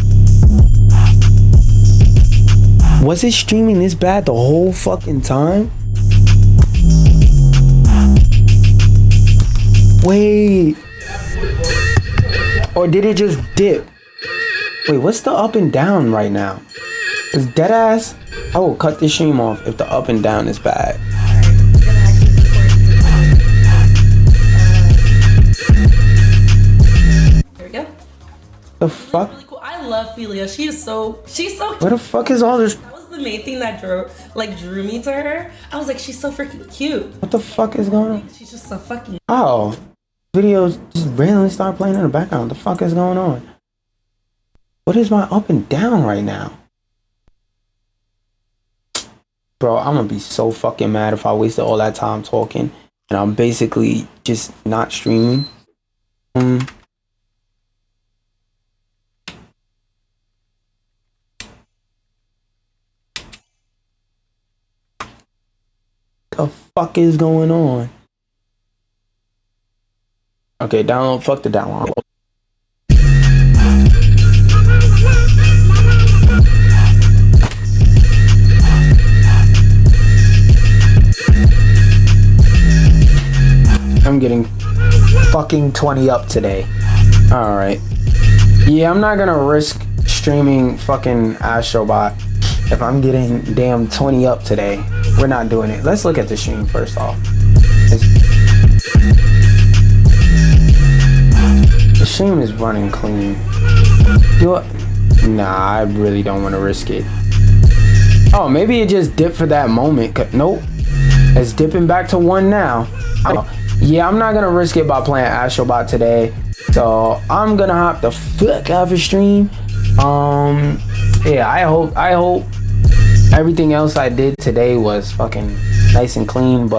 Was it streaming this bad the whole fucking time? Wait. Or did it just dip? Wait, what's the up and down right now? Is dead ass? I will cut this stream off if the up and down is bad. There we go. The fuck? Really cool. I love Philia. She's so Where the fuck is all this? That was the main thing that drew me to her. I was like, she's so freaking cute. What the fuck is going on? She's just so fucking. Oh, videos just randomly start playing in the background. What the fuck is going on? What is my up and down right now? Bro, I'm gonna be so fucking mad if I wasted all that time talking and I'm basically just not streaming. The fuck is going on? Okay, download. Fuck the download. I'm getting fucking 20 up today. Alright. Yeah, I'm not gonna risk streaming fucking Astrobot if I'm getting damn 20 up today. We're not doing it. Let's look at the stream first off. The stream is running clean. Nah, I really don't want to risk it. Oh, maybe it just dipped for that moment. Nope. It's dipping back to 1 now. Yeah, I'm not gonna risk it by playing Astrobot today. So I'm gonna hop the fuck out of stream. Yeah, I hope everything else I did today was fucking nice and clean, but